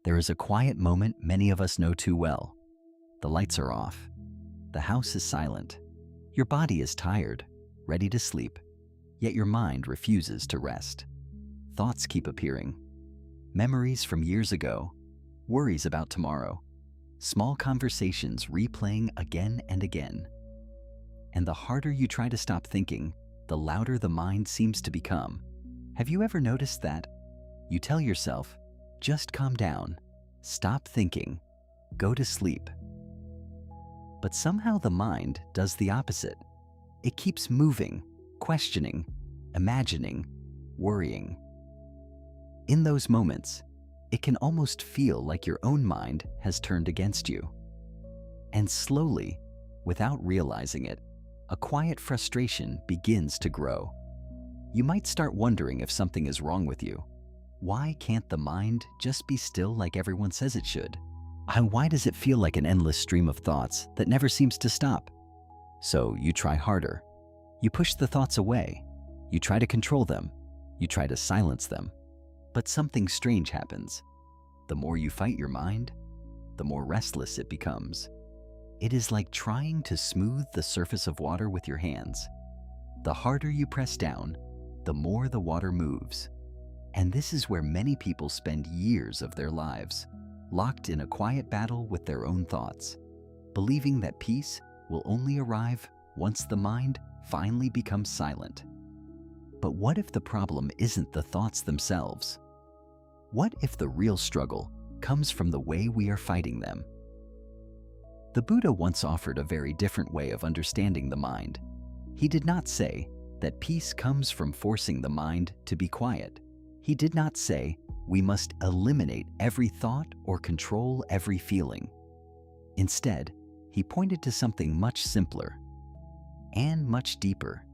There is a quiet moment many of us know too well. The lights are off. The house is silent. Your body is tired, ready to sleep, yet your mind refuses to rest. Thoughts keep appearing. Memories from years ago, worries about tomorrow, small conversations replaying again and again. And the harder you try to stop thinking, the louder the mind seems to become. Have you ever noticed that? You tell yourself, just calm down, stop thinking, go to sleep. But somehow the mind does the opposite. It keeps moving, questioning, imagining, worrying. In those moments, it can almost feel like your own mind has turned against you. And slowly, without realizing it, a quiet frustration begins to grow. You might start wondering if something is wrong with you. Why can't the mind just be still like everyone says it should? And why does it feel like an endless stream of thoughts that never seems to stop? So you try harder. You push the thoughts away. You try to control them. You try to silence them. But something strange happens. The more you fight your mind, the more restless it becomes. It is like trying to smooth the surface of water with your hands. The harder you press down, the more the water moves. And this is where many people spend years of their lives, locked in a quiet battle with their own thoughts, believing that peace will only arrive once the mind finally becomes silent. But what if the problem isn't the thoughts themselves? What if the real struggle comes from the way we are fighting them? The Buddha once offered a very different way of understanding the mind. He did not say that peace comes from forcing the mind to be quiet. He did not say we must eliminate every thought or control every feeling. Instead, he pointed to something much simpler and much deeper.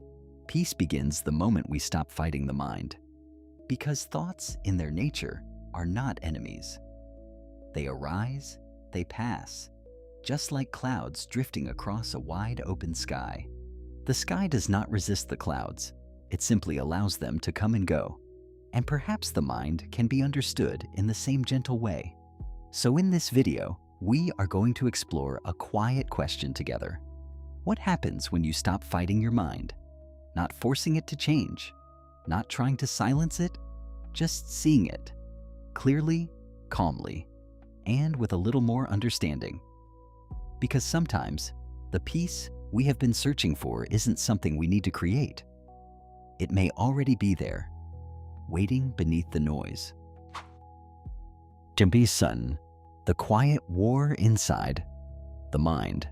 Peace begins the moment we stop fighting the mind, because thoughts in their nature are not enemies. They arise, they pass, just like clouds drifting across a wide open sky. The sky does not resist the clouds, it simply allows them to come and go. And perhaps the mind can be understood in the same gentle way. So in this video, we are going to explore a quiet question together. What happens when you stop fighting your mind? Not forcing it to change, not trying to silence it, just seeing it clearly, calmly, and with a little more understanding. Because sometimes the peace we have been searching for isn't something we need to create. It may already be there, waiting beneath the noise. Jambi Sun, the quiet war inside the mind.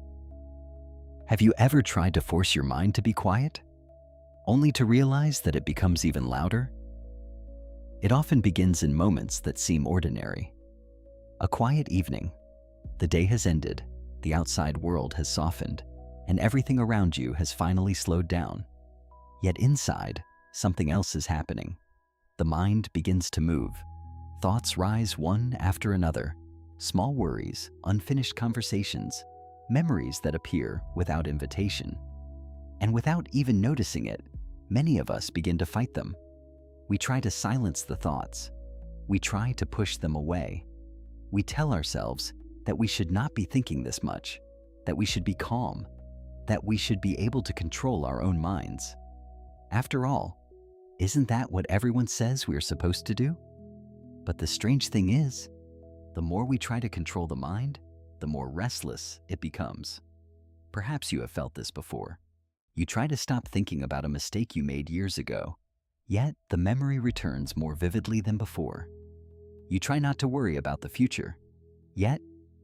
Have you ever tried to force your mind to be quiet, only to realize that it becomes even louder? It often begins in moments that seem ordinary. A quiet evening, the day has ended, the outside world has softened, and everything around you has finally slowed down. Yet inside, something else is happening. The mind begins to move. Thoughts rise one after another. Small worries, unfinished conversations, memories that appear without invitation. And without even noticing it, many of us begin to fight them. We try to silence the thoughts. We try to push them away. We tell ourselves that we should not be thinking this much, that we should be calm, that we should be able to control our own minds. After all, isn't that what everyone says we're supposed to do? But the strange thing is, the more we try to control the mind, the more restless it becomes. Perhaps you have felt this before. You try to stop thinking about a mistake you made years ago, yet the memory returns more vividly than before. You try not to worry about the future, yet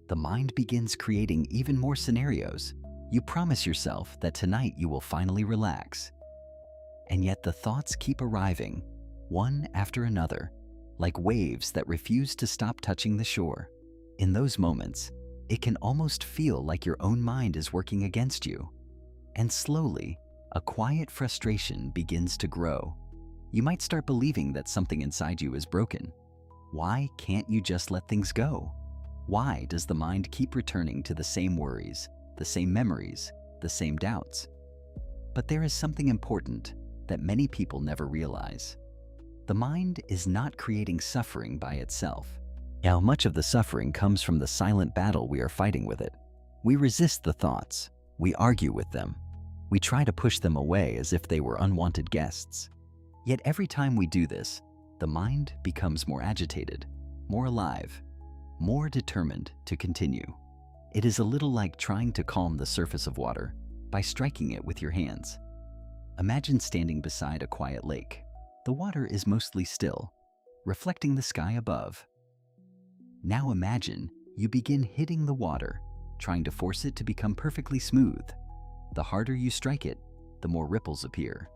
the mind begins creating even more scenarios. You promise yourself that tonight you will finally relax. And yet the thoughts keep arriving, one after another, like waves that refuse to stop touching the shore. In those moments, it can almost feel like your own mind is working against you. And slowly, a quiet frustration begins to grow. You might start believing that something inside you is broken. Why can't you just let things go? Why does the mind keep returning to the same worries, the same memories, the same doubts? But there is something important that many people never realize. The mind is not creating suffering by itself. Now, much of the suffering comes from the silent battle we are fighting with it. We resist the thoughts. We argue with them. We try to push them away as if they were unwanted guests. Yet every time we do this, the mind becomes more agitated, more alive, more determined to continue. It is a little like trying to calm the surface of water by striking it with your hands. Imagine standing beside a quiet lake. The water is mostly still, reflecting the sky above. Now imagine you begin hitting the water, trying to force it to become perfectly smooth. The harder you strike it, the more ripples appear.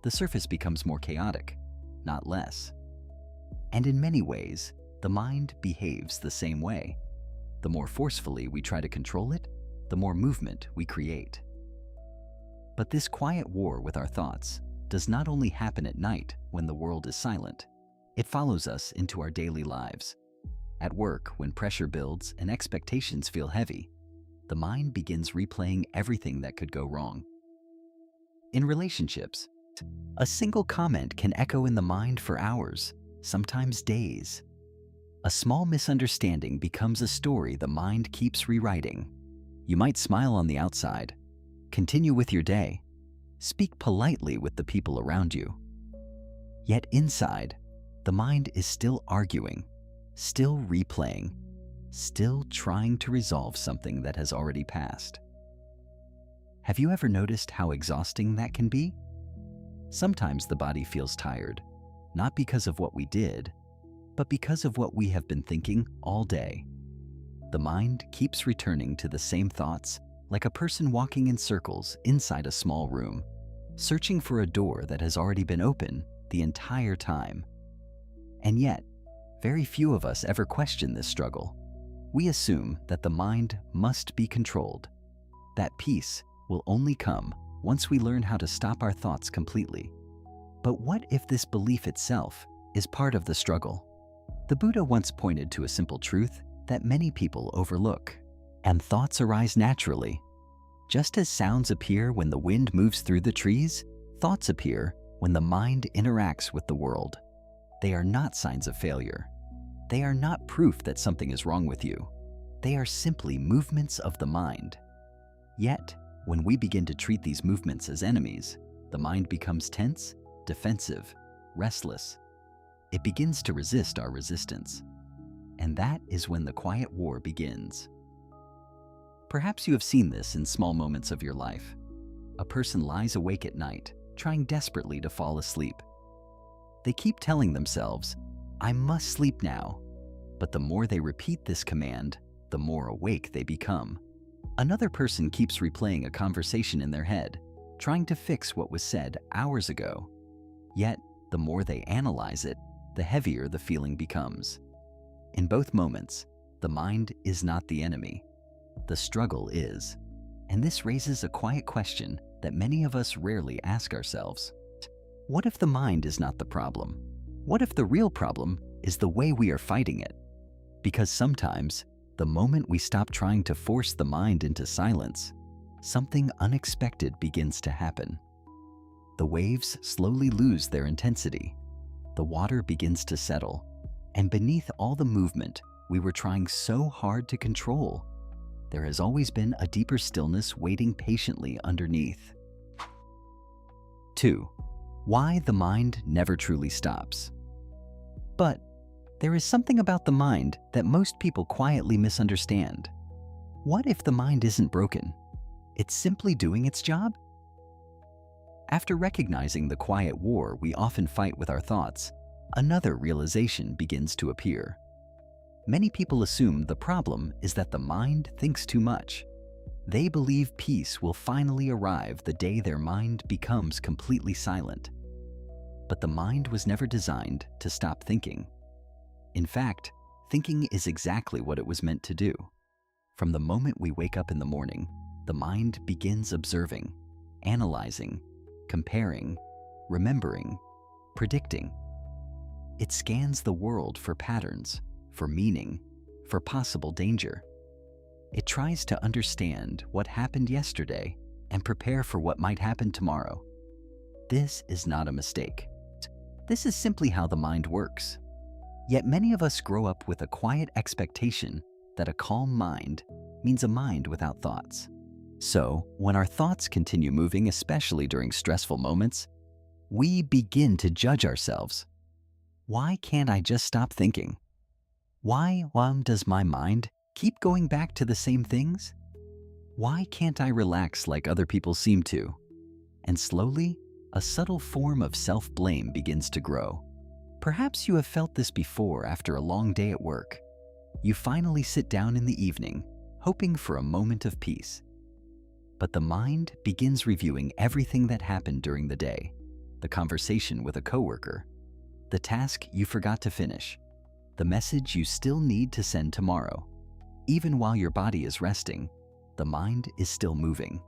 The surface becomes more chaotic, not less. And in many ways, the mind behaves the same way. The more forcefully we try to control it, the more movement we create. But this quiet war with our thoughts does not only happen at night when the world is silent. It follows us into our daily lives. At work, when pressure builds and expectations feel heavy, the mind begins replaying everything that could go wrong. In relationships, a single comment can echo in the mind for hours, sometimes days. A small misunderstanding becomes a story the mind keeps rewriting. You might smile on the outside, continue with your day, speak politely with the people around you. Yet inside, the mind is still arguing, still replaying, still trying to resolve something that has already passed. Have you ever noticed how exhausting that can be? Sometimes the body feels tired, not because of what we did, but because of what we have been thinking all day. The mind keeps returning to the same thoughts, like a person walking in circles inside a small room, searching for a door that has already been open the entire time. And yet, very few of us ever question this struggle. We assume that the mind must be controlled, that peace will only come once we learn how to stop our thoughts completely. But what if this belief itself is part of the struggle? The Buddha once pointed to a simple truth that many people overlook. And thoughts arise naturally. Just as sounds appear when the wind moves through the trees, thoughts appear when the mind interacts with the world. They are not signs of failure. They are not proof that something is wrong with you. They are simply movements of the mind. Yet, when we begin to treat these movements as enemies, the mind becomes tense, defensive, restless. It begins to resist our resistance. And that is when the quiet war begins. Perhaps you have seen this in small moments of your life. A person lies awake at night, trying desperately to fall asleep. They keep telling themselves, "I must sleep now." But the more they repeat this command, the more awake they become. Another person keeps replaying a conversation in their head, trying to fix what was said hours ago. Yet, the more they analyze it, the heavier the feeling becomes. In both moments, the mind is not the enemy. The struggle is. And this raises a quiet question that many of us rarely ask ourselves. What if the mind is not the problem? What if the real problem is the way we are fighting it? Because sometimes, the moment we stop trying to force the mind into silence, something unexpected begins to happen. The waves slowly lose their intensity. The water begins to settle. And beneath all the movement we were trying so hard to control, there has always been a deeper stillness waiting patiently underneath. 2. Why the mind never truly stops. But there is something about the mind that most people quietly misunderstand. What if the mind isn't broken? It's simply doing its job? After recognizing the quiet war we often fight with our thoughts, another realization begins to appear. Many people assume the problem is that the mind thinks too much. They believe peace will finally arrive the day their mind becomes completely silent. But the mind was never designed to stop thinking. In fact, thinking is exactly what it was meant to do. From the moment we wake up in the morning, the mind begins observing, analyzing, comparing, remembering, predicting. It scans the world for patterns, for meaning, for possible danger. It tries to understand what happened yesterday and prepare for what might happen tomorrow. This is not a mistake. This is simply how the mind works. Yet many of us grow up with a quiet expectation that a calm mind means a mind without thoughts. So, when our thoughts continue moving, especially during stressful moments, we begin to judge ourselves. Why can't I just stop thinking? Why does my mind keep going back to the same things? Why can't I relax like other people seem to? And slowly, a subtle form of self-blame begins to grow. Perhaps you have felt this before after a long day at work. You finally sit down in the evening, hoping for a moment of peace. But the mind begins reviewing everything that happened during the day, the conversation with a coworker, the task you forgot to finish, the message you still need to send tomorrow. Even while your body is resting, the mind is still moving.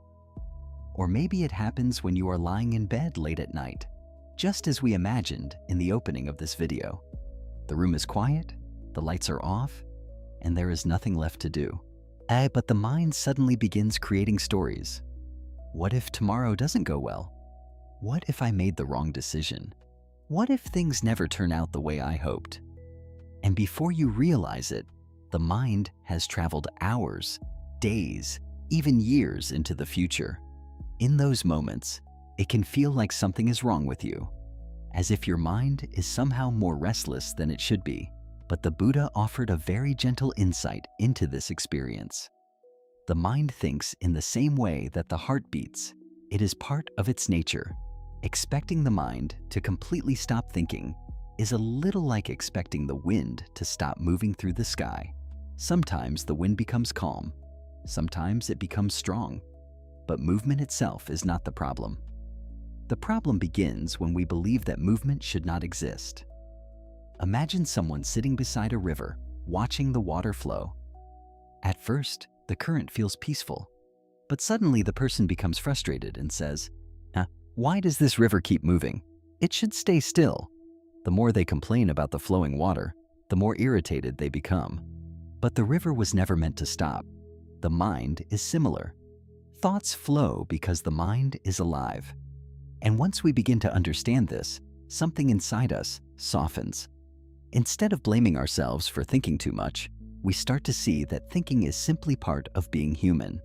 Or maybe it happens when you are lying in bed late at night, just as we imagined in the opening of this video. The room is quiet, the lights are off, and there is nothing left to do. But the mind suddenly begins creating stories. What if tomorrow doesn't go well? What if I made the wrong decision? What if things never turn out the way I hoped? And before you realize it, the mind has traveled hours, days, even years into the future. In those moments, it can feel like something is wrong with you, as if your mind is somehow more restless than it should be. But the Buddha offered a very gentle insight into this experience. The mind thinks in the same way that the heart beats. It is part of its nature. Expecting the mind to completely stop thinking is a little like expecting the wind to stop moving through the sky. Sometimes the wind becomes calm, sometimes it becomes strong, but movement itself is not the problem. The problem begins when we believe that movement should not exist. Imagine someone sitting beside a river, watching the water flow. At first, the current feels peaceful, but suddenly the person becomes frustrated and says, "Why does this river keep moving? It should stay still." The more they complain about the flowing water, the more irritated they become. But the river was never meant to stop. The mind is similar. Thoughts flow because the mind is alive. And once we begin to understand this, something inside us softens. Instead of blaming ourselves for thinking too much, we start to see that thinking is simply part of being human.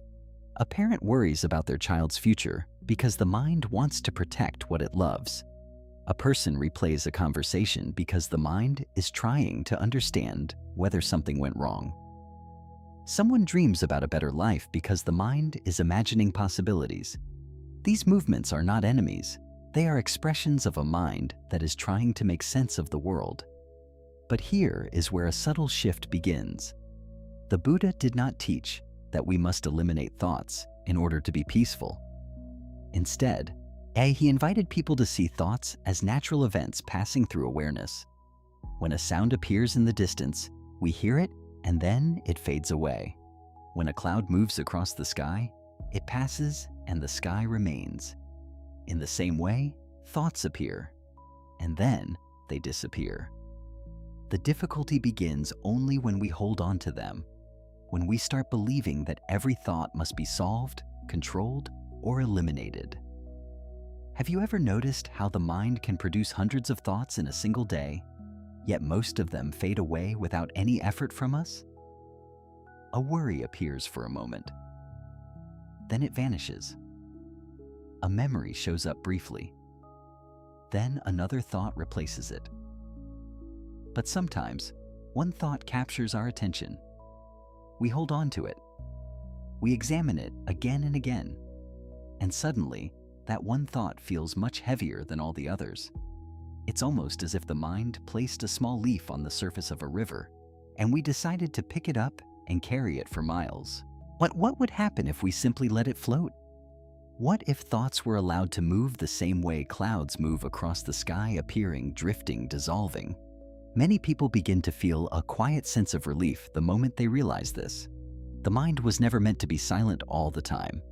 A parent worries about their child's future because the mind wants to protect what it loves. A person replays a conversation because the mind is trying to understand whether something went wrong. Someone dreams about a better life because the mind is imagining possibilities. These movements are not enemies. They are expressions of a mind that is trying to make sense of the world. But here is where a subtle shift begins. The Buddha did not teach that we must eliminate thoughts in order to be peaceful. Instead, he invited people to see thoughts as natural events passing through awareness. When a sound appears in the distance, we hear it and then it fades away. When a cloud moves across the sky, it passes and the sky remains. In the same way, thoughts appear and then they disappear. The difficulty begins only when we hold on to them, when we start believing that every thought must be solved, controlled, or eliminated. Have you ever noticed how the mind can produce hundreds of thoughts in a single day, yet most of them fade away without any effort from us? A worry appears for a moment. Then it vanishes. A memory shows up briefly. Then another thought replaces it. But sometimes, one thought captures our attention. We hold on to it. We examine it again and again. And suddenly, that one thought feels much heavier than all the others. It's almost as if the mind placed a small leaf on the surface of a river, and we decided to pick it up and carry it for miles. But what would happen if we simply let it float? What if thoughts were allowed to move the same way clouds move across the sky, appearing, drifting, dissolving? Many people begin to feel a quiet sense of relief the moment they realize this. The mind was never meant to be silent all the time.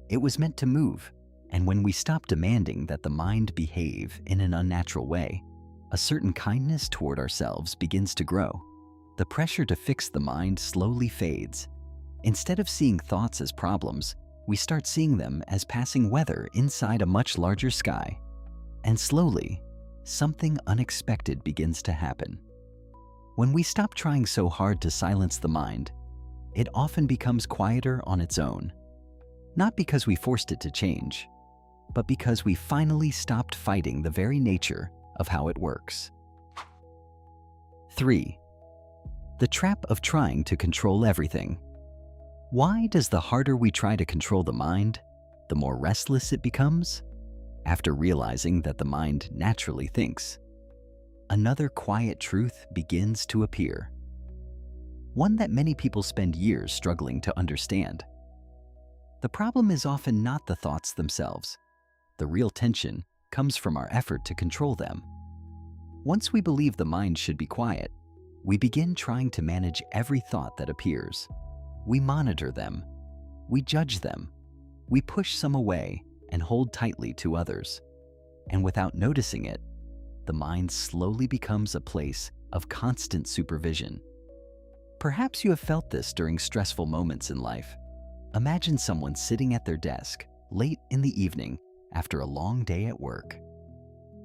It was meant to move, and when we stop demanding that the mind behave in an unnatural way, a certain kindness toward ourselves begins to grow. The pressure to fix the mind slowly fades. Instead of seeing thoughts as problems, we start seeing them as passing weather inside a much larger sky. And slowly, something unexpected begins to happen. When we stop trying so hard to silence the mind, it often becomes quieter on its own. Not because we forced it to change, but because we finally stopped fighting the very nature of how it works. 3. The trap of trying to control everything. Why does the harder we try to control the mind, the more restless it becomes? After realizing that the mind naturally thinks, another quiet truth begins to appear. One that many people spend years struggling to understand. The problem is often not the thoughts themselves. The real tension comes from our effort to control them. Once we believe the mind should be quiet, we begin trying to manage every thought that appears. We monitor them. We judge them. We push some away and hold tightly to others. And without noticing it, the mind slowly becomes a place of constant supervision. Perhaps you have felt this during stressful moments in life. Imagine someone sitting at their desk late in the evening after a long day at work.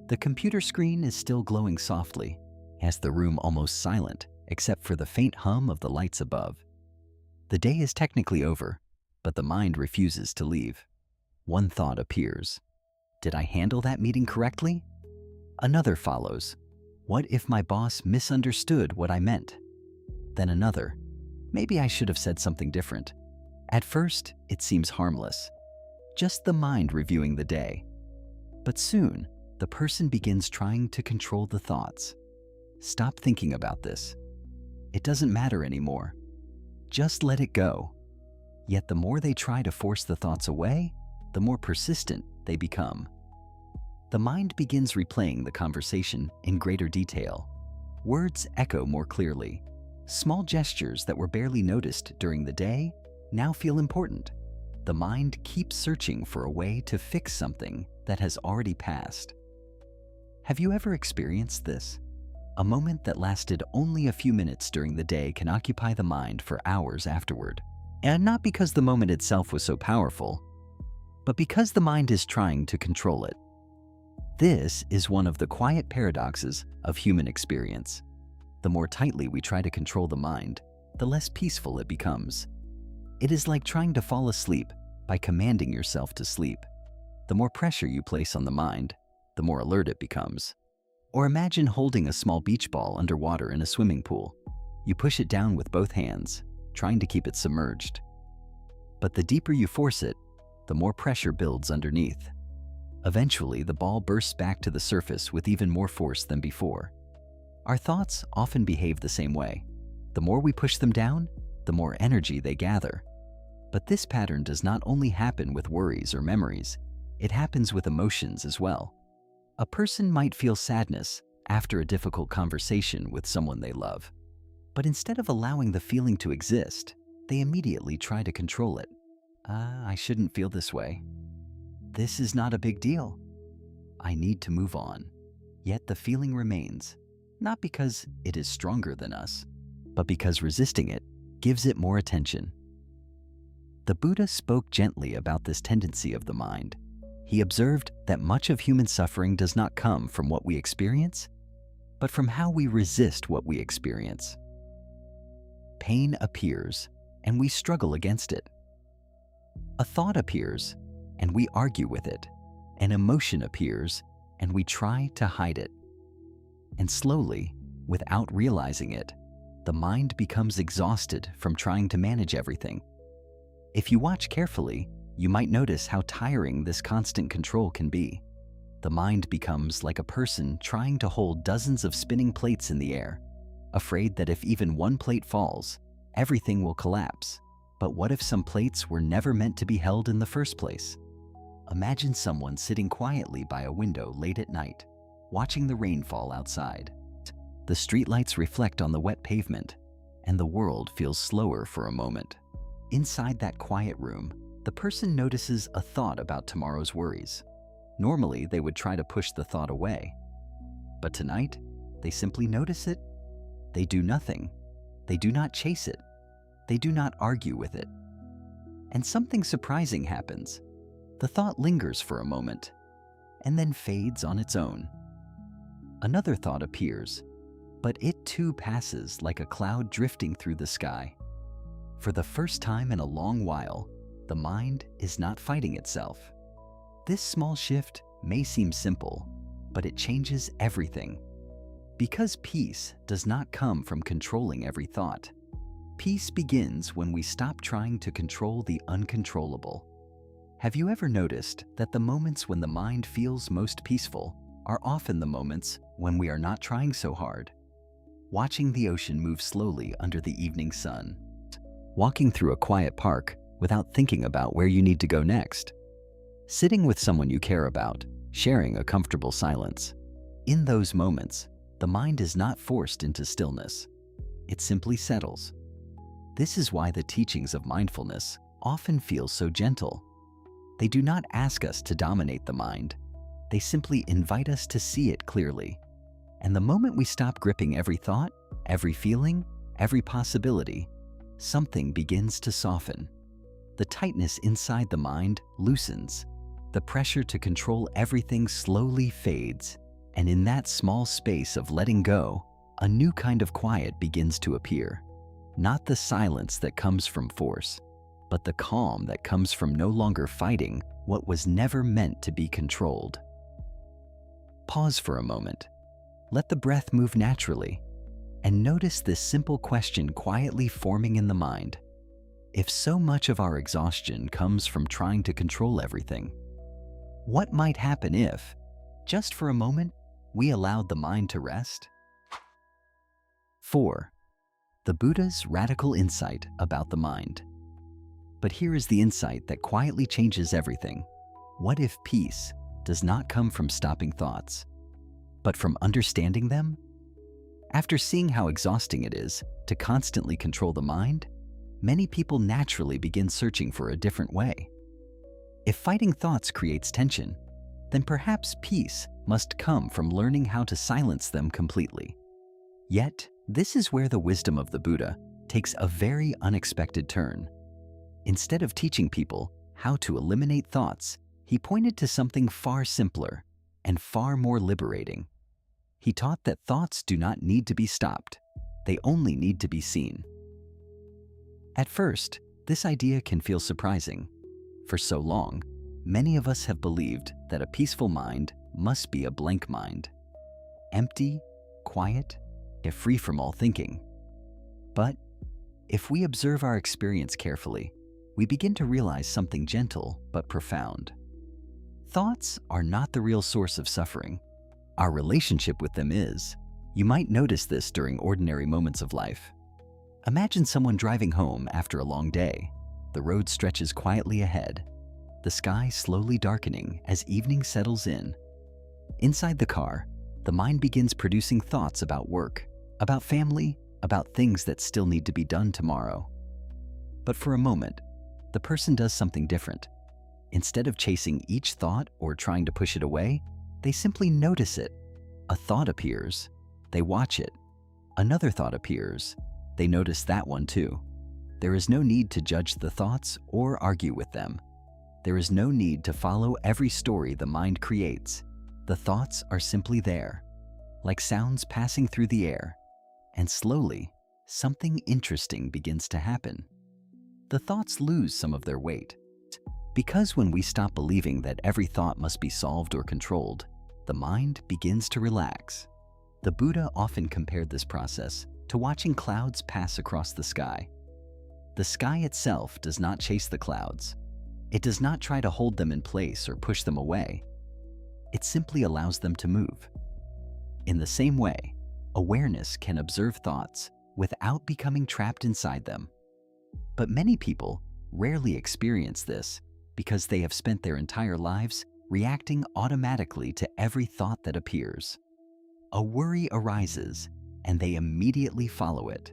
The computer screen is still glowing softly, as the room almost silent except for the faint hum of the lights above. The day is technically over, but the mind refuses to leave. One thought appears. Did I handle that meeting correctly? Another follows. What if my boss misunderstood what I meant? Then another. Maybe I should have said something different. At first, it seems harmless. Just the mind reviewing the day. But soon, the person begins trying to control the thoughts. Stop thinking about this. It doesn't matter anymore. Just let it go. Yet the more they try to force the thoughts away, the more persistent they become. The mind begins replaying the conversation in greater detail. Words echo more clearly. Small gestures that were barely noticed during the day now feel important. The mind keeps searching for a way to fix something that has already passed. Have you ever experienced this? A moment that lasted only a few minutes during the day can occupy the mind for hours afterward. And not because the moment itself was so powerful, but because the mind is trying to control it. This is one of the quiet paradoxes of human experience. The more tightly we try to control the mind, the less peaceful it becomes. It is like trying to fall asleep by commanding yourself to sleep. The more pressure you place on the mind, the more alert it becomes. Or imagine holding a small beach ball underwater in a swimming pool. You push it down with both hands, trying to keep it submerged. But the deeper you force it, the more pressure builds underneath. Eventually, the ball bursts back to the surface with even more force than before. Our thoughts often behave the same way. The more we push them down, the more energy they gather. But this pattern does not only happen with worries or memories, it happens with emotions as well. A person might feel sadness after a difficult conversation with someone they love. But instead of allowing the feeling to exist, they immediately try to control it. I shouldn't feel this way. This is not a big deal. I need to move on. Yet the feeling remains, not because it is stronger than us, but because resisting it gives it more attention. The Buddha spoke gently about this tendency of the mind. He observed that much of human suffering does not come from what we experience, but from how we resist what we experience. Pain appears, and we struggle against it. A thought appears, and we argue with it. An emotion appears, and we try to hide it. And slowly, without realizing it, the mind becomes exhausted from trying to manage everything. If you watch carefully, you might notice how tiring this constant control can be. The mind becomes like a person trying to hold dozens of spinning plates in the air, afraid that if even one plate falls, everything will collapse. But what if some plates were never meant to be held in the first place? Imagine someone sitting quietly by a window late at night, watching the rain fall outside. The streetlights reflect on the wet pavement, and the world feels slower for a moment. Inside that quiet room, the person notices a thought about tomorrow's worries. Normally, they would try to push the thought away. But tonight, they simply notice it. They do nothing. They do not chase it. They do not argue with it. And something surprising happens. The thought lingers for a moment, and then fades on its own. Another thought appears, But it too passes like a cloud drifting through the sky. For the first time in a long while, the mind is not fighting itself. This small shift may seem simple, but it changes everything. Because peace does not come from controlling every thought. Peace begins when we stop trying to control the uncontrollable. Have you ever noticed that the moments when the mind feels most peaceful are often the moments when we are not trying so hard? Watching the ocean move slowly under the evening sun. Walking through a quiet park without thinking about where you need to go next. Sitting with someone you care about, sharing a comfortable silence. In those moments, the mind is not forced into stillness. It simply settles. This is why the teachings of mindfulness often feel so gentle. They do not ask us to dominate the mind. They simply invite us to see it clearly. And the moment we stop gripping every thought, every feeling, every possibility, something begins to soften. The tightness inside the mind loosens. The pressure to control everything slowly fades. And in that small space of letting go, a new kind of quiet begins to appear. Not the silence that comes from force, but the calm that comes from no longer fighting what was never meant to be controlled. Pause for a moment. Let the breath move naturally, and notice this simple question quietly forming in the mind. If so much of our exhaustion comes from trying to control everything, what might happen if, just for a moment, we allowed the mind to rest? 4. The Buddha's radical insight about the mind. But here is the insight that quietly changes everything. What if peace does not come from stopping thoughts, but from understanding them? After seeing how exhausting it is to constantly control the mind, many people naturally begin searching for a different way. If fighting thoughts creates tension, then perhaps peace must come from learning how to silence them completely. Yet, this is where the wisdom of the Buddha takes a very unexpected turn. Instead of teaching people how to eliminate thoughts, he pointed to something far simpler and far more liberating. He taught that thoughts do not need to be stopped. They only need to be seen. At first, this idea can feel surprising. For so long, many of us have believed that a peaceful mind must be a blank mind. Empty, quiet, yet free from all thinking. But if we observe our experience carefully, we begin to realize something gentle but profound. Thoughts are not the real source of suffering. Our relationship with them is. You might notice this during ordinary moments of life. Imagine someone driving home after a long day. The road stretches quietly ahead, the sky slowly darkening as evening settles in. Inside the car, the mind begins producing thoughts about work, about family, about things that still need to be done tomorrow. But for a moment, the person does something different. Instead of chasing each thought or trying to push it away, they simply notice it. A thought appears. They watch it. Another thought appears. They notice that one too. There is no need to judge the thoughts or argue with them. There is no need to follow every story the mind creates. The thoughts are simply there, like sounds passing through the air. And slowly, something interesting begins to happen. The thoughts lose some of their weight. Because when we stop believing that every thought must be solved or controlled, the mind begins to relax. The Buddha often compared this process to watching clouds pass across the sky. The sky itself does not chase the clouds. It does not try to hold them in place or push them away. It simply allows them to move. In the same way, awareness can observe thoughts without becoming trapped inside them. But many people rarely experience this because they have spent their entire lives reacting automatically to every thought that appears. A worry arises, and they immediately follow it.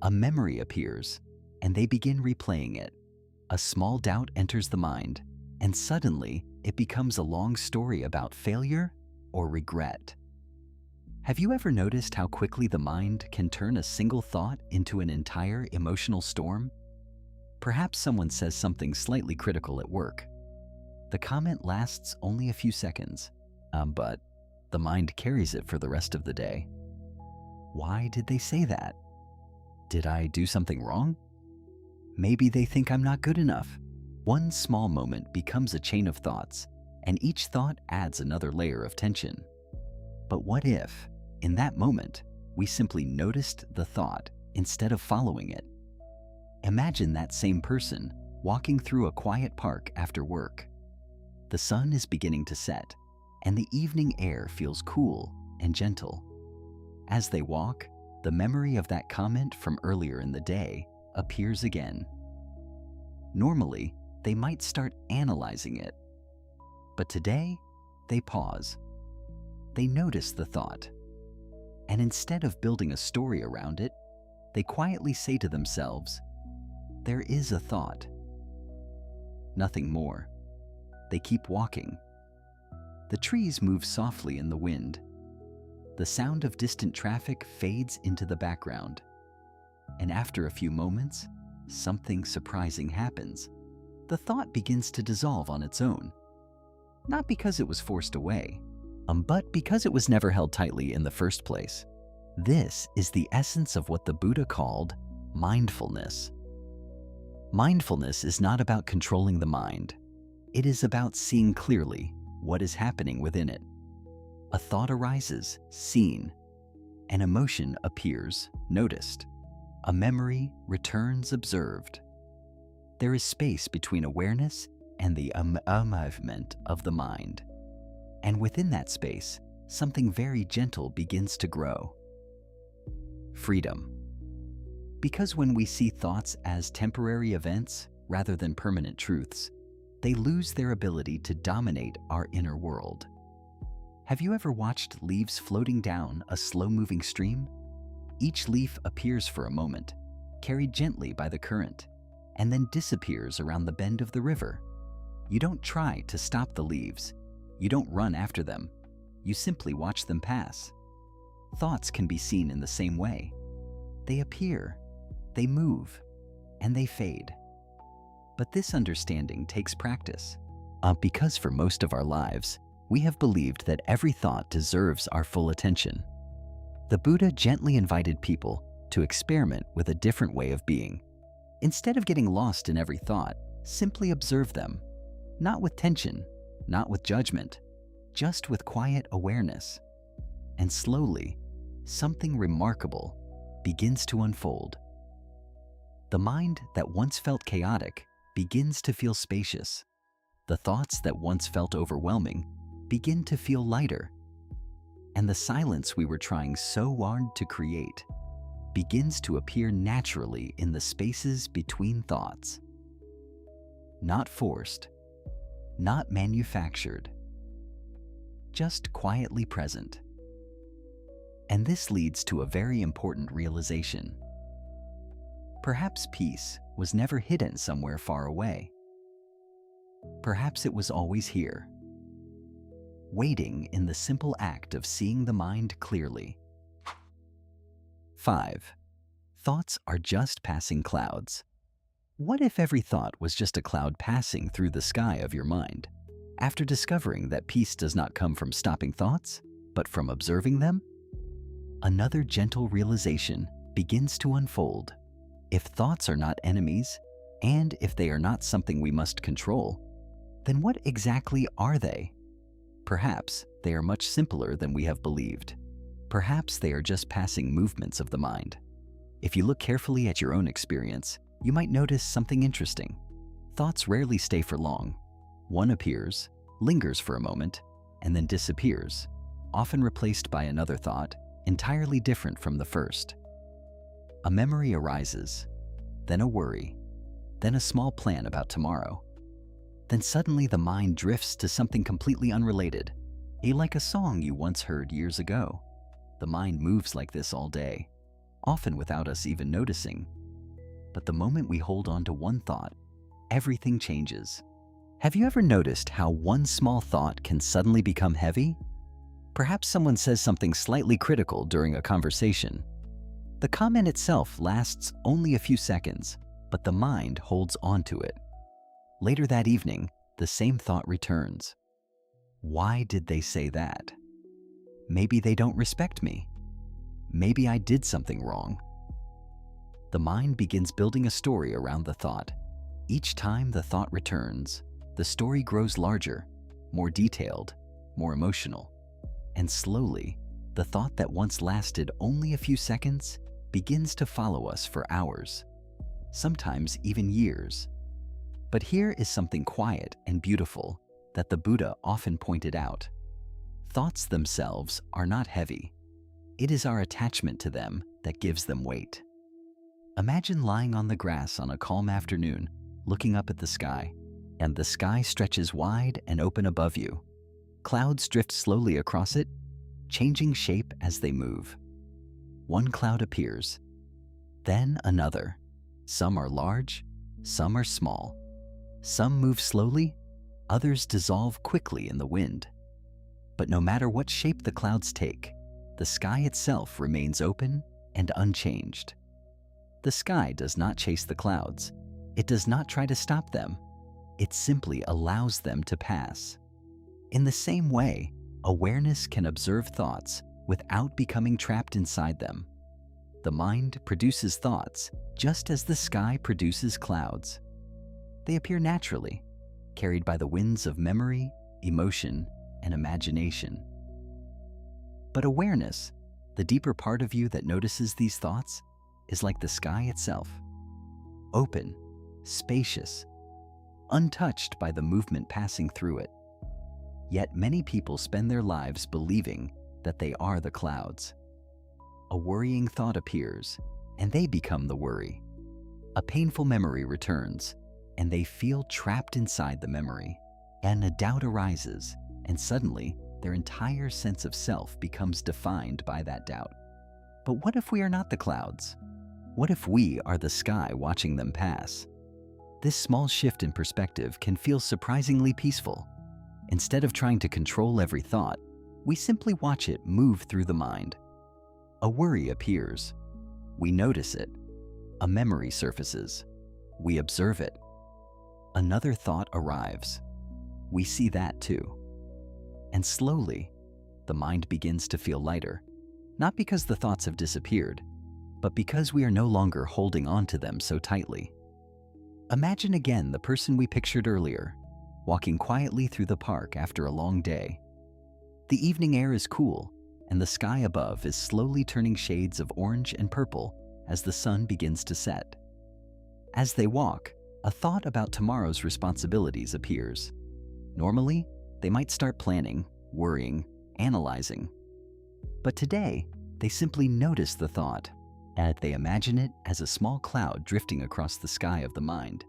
A memory appears, and they begin replaying it. A small doubt enters the mind, and suddenly it becomes a long story about failure or regret. Have you ever noticed how quickly the mind can turn a single thought into an entire emotional storm? Perhaps someone says something slightly critical at work. The comment lasts only a few seconds, but the mind carries it for the rest of the day. Why did they say that? Did I do something wrong? Maybe they think I'm not good enough. One small moment becomes a chain of thoughts, and each thought adds another layer of tension. But what if, in that moment, we simply noticed the thought instead of following it? Imagine that same person walking through a quiet park after work. The sun is beginning to set, and the evening air feels cool and gentle. As they walk, the memory of that comment from earlier in the day appears again. Normally, they might start analyzing it. But today, they pause. They notice the thought. And instead of building a story around it, they quietly say to themselves, "There is a thought." Nothing more. They keep walking. The trees move softly in the wind. The sound of distant traffic fades into the background. And after a few moments, something surprising happens. The thought begins to dissolve on its own. Not because it was forced away, but because it was never held tightly in the first place. This is the essence of what the Buddha called mindfulness. Mindfulness is not about controlling the mind. It is about seeing clearly what is happening within it. A thought arises, seen. An emotion appears, noticed. A memory returns, observed. There is space between awareness and the movement of the mind. And within that space, something very gentle begins to grow. Freedom. Because when we see thoughts as temporary events rather than permanent truths, they lose their ability to dominate our inner world. Have you ever watched leaves floating down a slow-moving stream? Each leaf appears for a moment, carried gently by the current, and then disappears around the bend of the river. You don't try to stop the leaves. You don't run after them. You simply watch them pass. Thoughts can be seen in the same way. They appear, they move, and they fade. But this understanding takes practice, because for most of our lives, we have believed that every thought deserves our full attention. The Buddha gently invited people to experiment with a different way of being. Instead of getting lost in every thought, simply observe them, not with tension, not with judgment, just with quiet awareness. And slowly, something remarkable begins to unfold. The mind that once felt chaotic begins to feel spacious. The thoughts that once felt overwhelming begin to feel lighter. And the silence we were trying so hard to create begins to appear naturally in the spaces between thoughts. Not forced, not manufactured, just quietly present. And this leads to a very important realization. Perhaps peace was never hidden somewhere far away. Perhaps it was always here, waiting in the simple act of seeing the mind clearly. 5. Thoughts are just passing clouds. What if every thought was just a cloud passing through the sky of your mind? After discovering that peace does not come from stopping thoughts, but from observing them, another gentle realization begins to unfold. If thoughts are not enemies, and if they are not something we must control, then what exactly are they? Perhaps they are much simpler than we have believed. Perhaps they are just passing movements of the mind. If you look carefully at your own experience, you might notice something interesting. Thoughts rarely stay for long. One appears, lingers for a moment, and then disappears, often replaced by another thought, entirely different from the first. A memory arises, then a worry, then a small plan about tomorrow. Then suddenly the mind drifts to something completely unrelated, like a song you once heard years ago. The mind moves like this all day, often without us even noticing. But the moment we hold on to one thought, everything changes. Have you ever noticed how one small thought can suddenly become heavy? Perhaps someone says something slightly critical during a conversation. The comment itself lasts only a few seconds, but the mind holds on to it. Later that evening, the same thought returns. Why did they say that? Maybe they don't respect me. maybe I did something wrong. The mind begins building a story around the thought. Each time the thought returns, the story grows larger, more detailed, more emotional. And slowly, the thought that once lasted only a few seconds begins to follow us for hours, sometimes even years. But here is something quiet and beautiful that the Buddha often pointed out. Thoughts themselves are not heavy. It is our attachment to them that gives them weight. Imagine lying on the grass on a calm afternoon, looking up at the sky, and the sky stretches wide and open above you. Clouds drift slowly across it, changing shape as they move. One cloud appears, then another. Some are large, some are small. Some move slowly, others dissolve quickly in the wind. But no matter what shape the clouds take, the sky itself remains open and unchanged. The sky does not chase the clouds. It does not try to stop them. It simply allows them to pass. In the same way, awareness can observe thoughts without becoming trapped inside them. The mind produces thoughts just as the sky produces clouds. They appear naturally, carried by the winds of memory, emotion, and imagination. But awareness, the deeper part of you that notices these thoughts, is like the sky itself. Open, spacious, untouched by the movement passing through it. Yet many people spend their lives believing that they are the clouds. A worrying thought appears, and they become the worry. A painful memory returns, and they feel trapped inside the memory. And a doubt arises, and suddenly their entire sense of self becomes defined by that doubt. But what if we are not the clouds? What if we are the sky watching them pass? This small shift in perspective can feel surprisingly peaceful. Instead of trying to control every thought, we simply watch it move through the mind. A worry appears. We notice it. A memory surfaces. We observe it. Another thought arrives. We see that too. And slowly, the mind begins to feel lighter, not because the thoughts have disappeared, but because we are no longer holding on to them so tightly. Imagine again the person we pictured earlier, walking quietly through the park after a long day. The evening air is cool, and the sky above is slowly turning shades of orange and purple as the sun begins to set. As they walk, a thought about tomorrow's responsibilities appears. Normally, they might start planning, worrying, analyzing. But today, they simply notice the thought, and they imagine it as a small cloud drifting across the sky of the mind.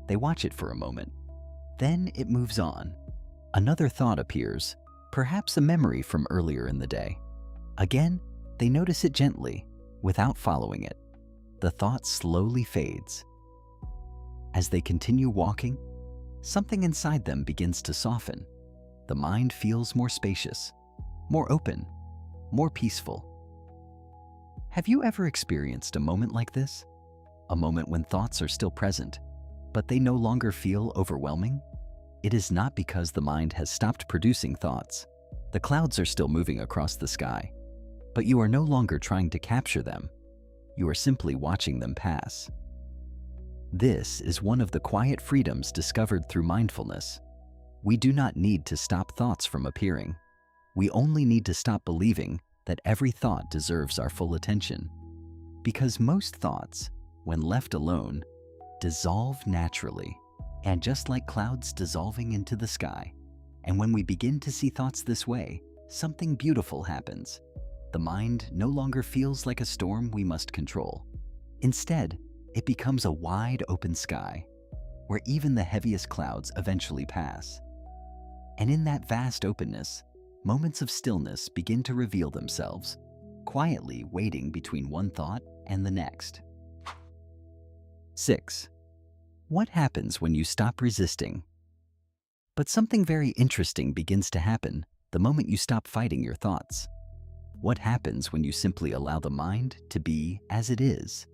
They watch it for a moment. Then it moves on. Another thought appears, perhaps a memory from earlier in the day. Again, they notice it gently, without following it. The thought slowly fades. As they continue walking, something inside them begins to soften. The mind feels more spacious, more open, more peaceful. Have you ever experienced a moment like this? A moment when thoughts are still present, but they no longer feel overwhelming? It is not because the mind has stopped producing thoughts. The clouds are still moving across the sky, but you are no longer trying to capture them. You are simply watching them pass. This is one of the quiet freedoms discovered through mindfulness. We do not need to stop thoughts from appearing. We only need to stop believing that every thought deserves our full attention. Because most thoughts, when left alone, dissolve naturally, and just like clouds dissolving into the sky. And when we begin to see thoughts this way, something beautiful happens. The mind no longer feels like a storm we must control. Instead, it becomes a wide open sky, where even the heaviest clouds eventually pass. And in that vast openness, moments of stillness begin to reveal themselves, quietly waiting between one thought and the next. 6. What happens when you stop resisting? But something very interesting begins to happen the moment you stop fighting your thoughts. What happens when you simply allow the mind to be as it is?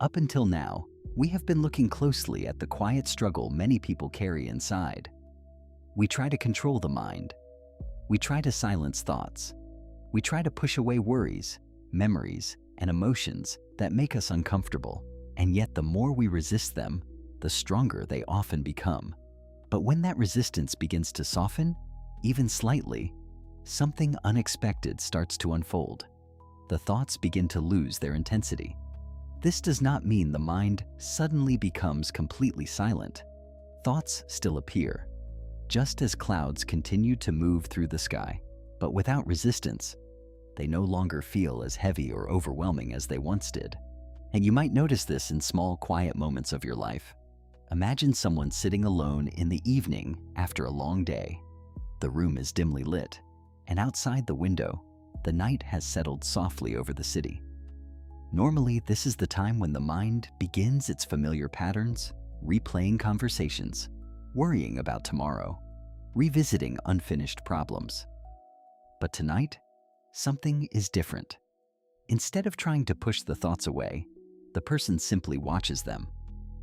Up until now, we have been looking closely at the quiet struggle many people carry inside. We try to control the mind. We try to silence thoughts. We try to push away worries, memories, and emotions that make us uncomfortable, and yet the more we resist them, the stronger they often become. But when that resistance begins to soften, even slightly, something unexpected starts to unfold. The thoughts begin to lose their intensity. This does not mean the mind suddenly becomes completely silent. Thoughts still appear, just as clouds continue to move through the sky, but without resistance. They no longer feel as heavy or overwhelming as they once did. And you might notice this in small, quiet moments of your life. Imagine someone sitting alone in the evening after a long day. The room is dimly lit, and outside the window, the night has settled softly over the city. Normally, this is the time when the mind begins its familiar patterns, replaying conversations, worrying about tomorrow, revisiting unfinished problems. But tonight, something is different. Instead of trying to push the thoughts away, the person simply watches them.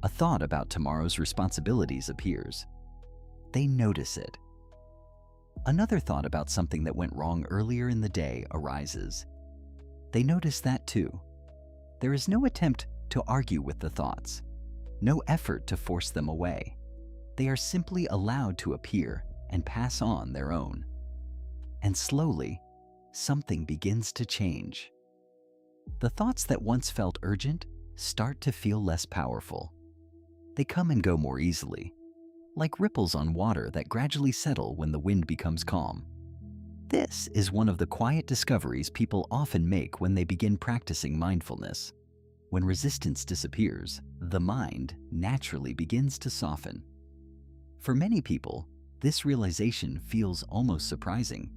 A thought about tomorrow's responsibilities appears. They notice it. Another thought about something that went wrong earlier in the day arises. They notice that too. There is no attempt to argue with the thoughts, no effort to force them away. They are simply allowed to appear and pass on their own. And slowly, something begins to change. The thoughts that once felt urgent start to feel less powerful. They come and go more easily, like ripples on water that gradually settle when the wind becomes calm. This is one of the quiet discoveries people often make when they begin practicing mindfulness. When resistance disappears, the mind naturally begins to soften. For many people, this realization feels almost surprising.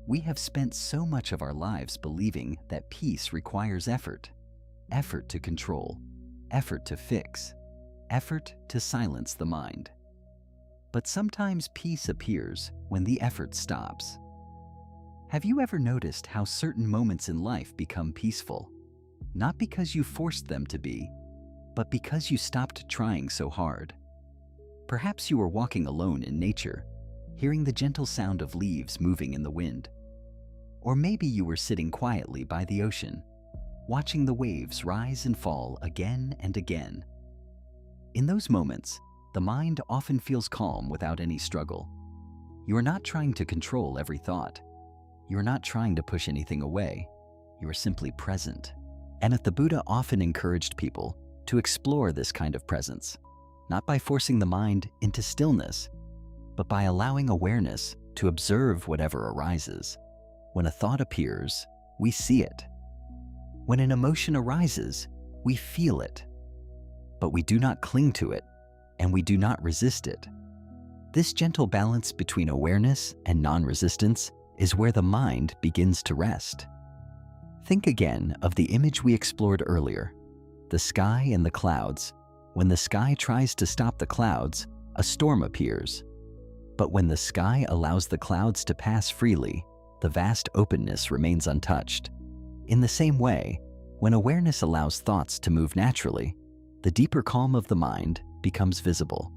We have spent so much of our lives believing that peace requires effort. Effort to control, effort to fix, effort to silence the mind. But sometimes peace appears when the effort stops. Have you ever noticed how certain moments in life become peaceful? Not because you forced them to be, but because you stopped trying so hard. Perhaps you were walking alone in nature, hearing the gentle sound of leaves moving in the wind. Or maybe you were sitting quietly by the ocean, watching the waves rise and fall again and again. In those moments, the mind often feels calm without any struggle. You are not trying to control every thought. You are not trying to push anything away. You are simply present. And the Buddha often encouraged people to explore this kind of presence, not by forcing the mind into stillness, but by allowing awareness to observe whatever arises. When a thought appears, we see it. When an emotion arises, we feel it. But we do not cling to it, and we do not resist it. This gentle balance between awareness and non-resistance is where the mind begins to rest. Think again of the image we explored earlier, the sky and the clouds. When the sky tries to stop the clouds, a storm appears. But when the sky allows the clouds to pass freely, the vast openness remains untouched. In the same way, when awareness allows thoughts to move naturally, the deeper calm of the mind becomes visible.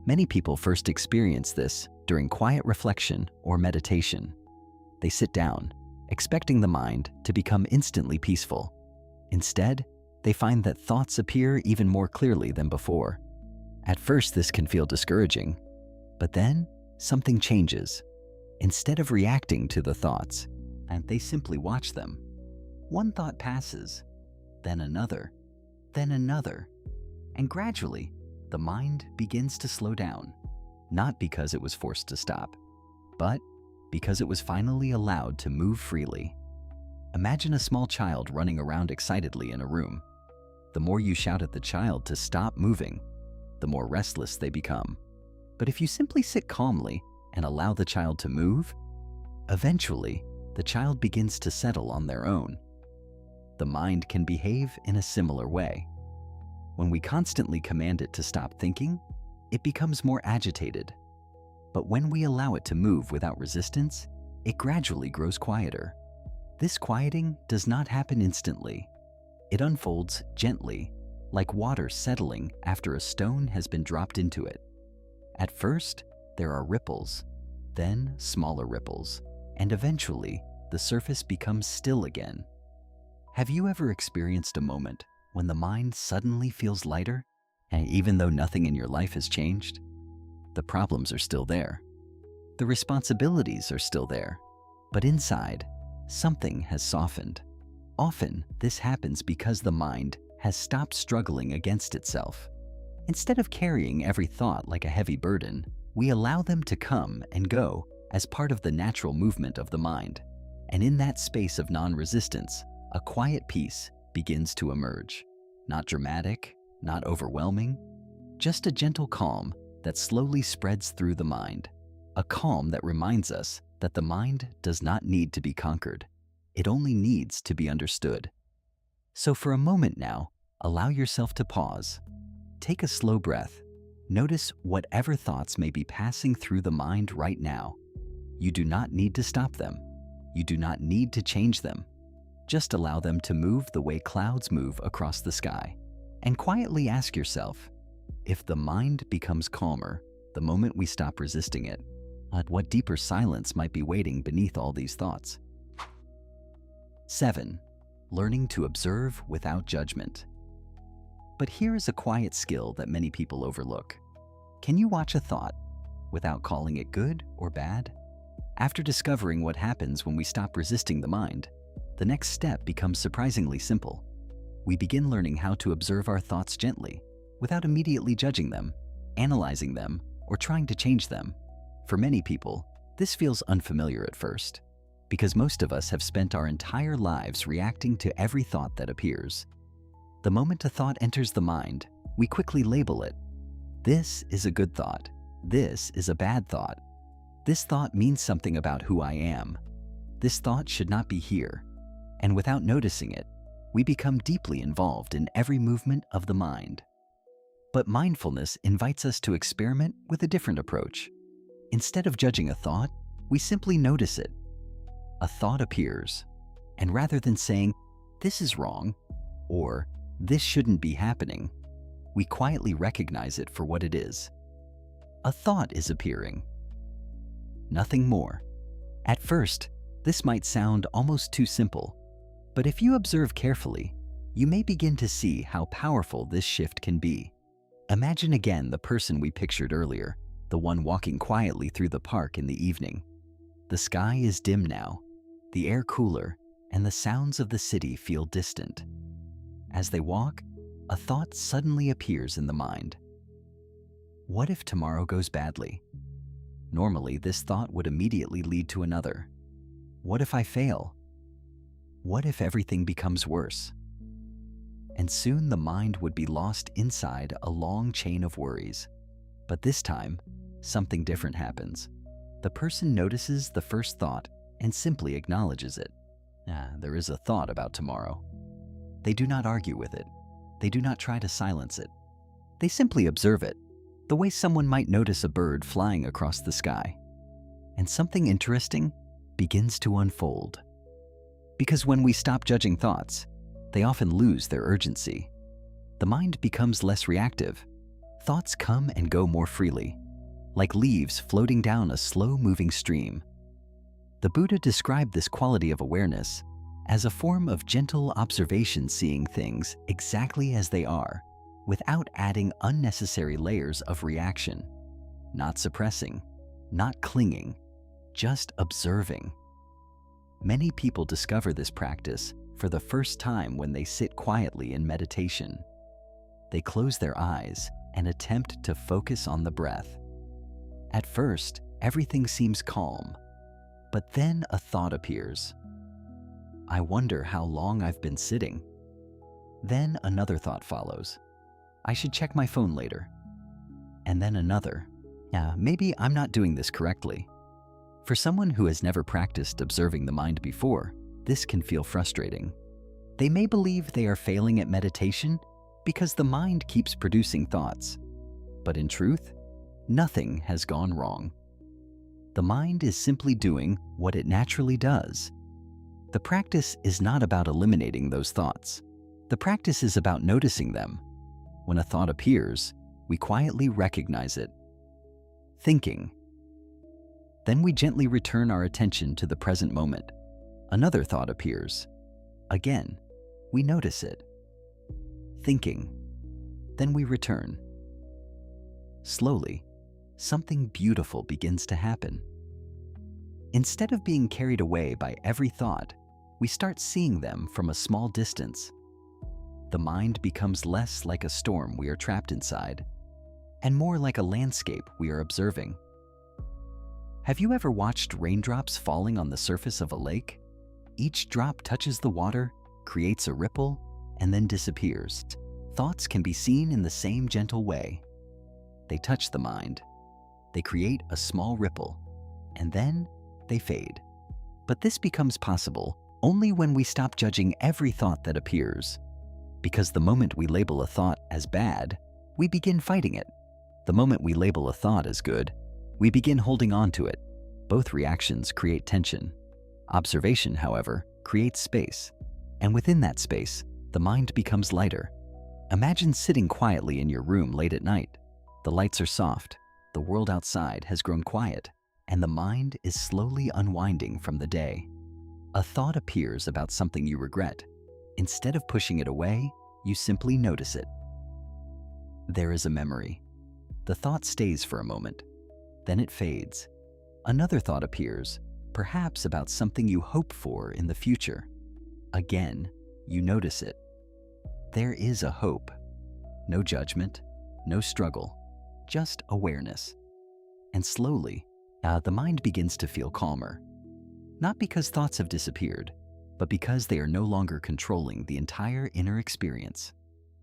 Many people first experience this during quiet reflection or meditation. They sit down, expecting the mind to become instantly peaceful. Instead, they find that thoughts appear even more clearly than before. At first, this can feel discouraging, but then something changes. Instead of reacting to the thoughts, and they simply watch them. One thought passes, then another, and gradually, the mind begins to slow down, not because it was forced to stop, but because it was finally allowed to move freely. Imagine a small child running around excitedly in a room. The more you shout at the child to stop moving, the more restless they become. But if you simply sit calmly and allow the child to move, eventually, the child begins to settle on their own. The mind can behave in a similar way. When we constantly command it to stop thinking, it becomes more agitated. But when we allow it to move without resistance, it gradually grows quieter. This quieting does not happen instantly. It unfolds gently, like water settling after a stone has been dropped into it. At first, there are ripples, then smaller ripples, and eventually, the surface becomes still again. Have you ever experienced a moment when the mind suddenly feels lighter, and even though nothing in your life has changed? The problems are still there. The responsibilities are still there. But inside, something has softened. Often, this happens because the mind has stopped struggling against itself. Instead of carrying every thought like a heavy burden, we allow them to come and go as part of the natural movement of the mind. And in that space of non-resistance, a quiet peace begins to emerge. Not dramatic, not overwhelming, just a gentle calm that slowly spreads through the mind. A calm that reminds us that the mind does not need to be conquered. It only needs to be understood. So for a moment now, allow yourself to pause. Take a slow breath. Notice whatever thoughts may be passing through the mind right now. You do not need to stop them. You do not need to change them. Just allow them to move the way clouds move across the sky. And quietly ask yourself, if the mind becomes calmer the moment we stop resisting it, what deeper silence might be waiting beneath all these thoughts? 7. Learning to observe without judgment. But here is a quiet skill that many people overlook. Can you watch a thought without calling it good or bad? After discovering what happens when we stop resisting the mind, the next step becomes surprisingly simple. We begin learning how to observe our thoughts gently, without immediately judging them, analyzing them, or trying to change them. For many people, this feels unfamiliar at first, because most of us have spent our entire lives reacting to every thought that appears. The moment a thought enters the mind, we quickly label it. This is a good thought. This is a bad thought. This thought means something about who I am. This thought should not be here. And without noticing it, we become deeply involved in every movement of the mind. But mindfulness invites us to experiment with a different approach. Instead of judging a thought, we simply notice it. A thought appears, and rather than saying, "This is wrong," or "This shouldn't be happening," we quietly recognize it for what it is. A thought is appearing. Nothing more. At first, this might sound almost too simple, but if you observe carefully, you may begin to see how powerful this shift can be. Imagine again the person we pictured earlier, the one walking quietly through the park in the evening. The sky is dim now, the air cooler, and the sounds of the city feel distant. As they walk, a thought suddenly appears in the mind. What if tomorrow goes badly? Normally, this thought would immediately lead to another. What if I fail? What if everything becomes worse? And soon the mind would be lost inside a long chain of worries. But this time, something different happens. The person notices the first thought and simply acknowledges it. There is a thought about tomorrow. They do not argue with it. They do not try to silence it. They simply observe it, the way someone might notice a bird flying across the sky. And something interesting begins to unfold. Because when we stop judging thoughts, they often lose their urgency. The mind becomes less reactive. Thoughts come and go more freely, like leaves floating down a slow-moving stream. The Buddha described this quality of awareness as a form of gentle observation, seeing things exactly as they are, without adding unnecessary layers of reaction. Not suppressing, not clinging, just observing. Many people discover this practice for the first time when they sit quietly in meditation. They close their eyes and attempt to focus on the breath. At first, everything seems calm, but then a thought appears. I wonder how long I've been sitting. Then another thought follows. I should check my phone later. And then another. Maybe I'm not doing this correctly. For someone who has never practiced observing the mind before, this can feel frustrating. They may believe they are failing at meditation because the mind keeps producing thoughts. But in truth, nothing has gone wrong. The mind is simply doing what it naturally does. The practice is not about eliminating those thoughts. The practice is about noticing them. When a thought appears, we quietly recognize it. Thinking. Then we gently return our attention to the present moment. Another thought appears. Again, We notice it. Thinking. Then we return. Slowly, something beautiful begins to happen. Instead of being carried away by every thought, we start seeing them from a small distance. The mind becomes less like a storm we are trapped inside, and more like a landscape we are observing. Have you ever watched raindrops falling on the surface of a lake? Each drop touches the water, creates a ripple, and then disappears. Thoughts can be seen in the same gentle way. They touch the mind. They create a small ripple, and then they fade. But this becomes possible only when we stop judging every thought that appears. Because the moment we label a thought as bad, we begin fighting it. The moment we label a thought as good, we begin holding on to it. Both reactions create tension. Observation, however, creates space. And within that space, the mind becomes lighter. Imagine sitting quietly in your room late at night. The lights are soft, the world outside has grown quiet, and the mind is slowly unwinding from the day. A thought appears about something you regret. Instead of pushing it away, you simply notice it. There is a memory. The thought stays for a moment. Then it fades. Another thought appears, perhaps about something you hope for in the future. Again, you notice it. There is a hope. No judgment, no struggle, just awareness. And slowly, the mind begins to feel calmer. Not because thoughts have disappeared, but because they are no longer controlling the entire inner experience.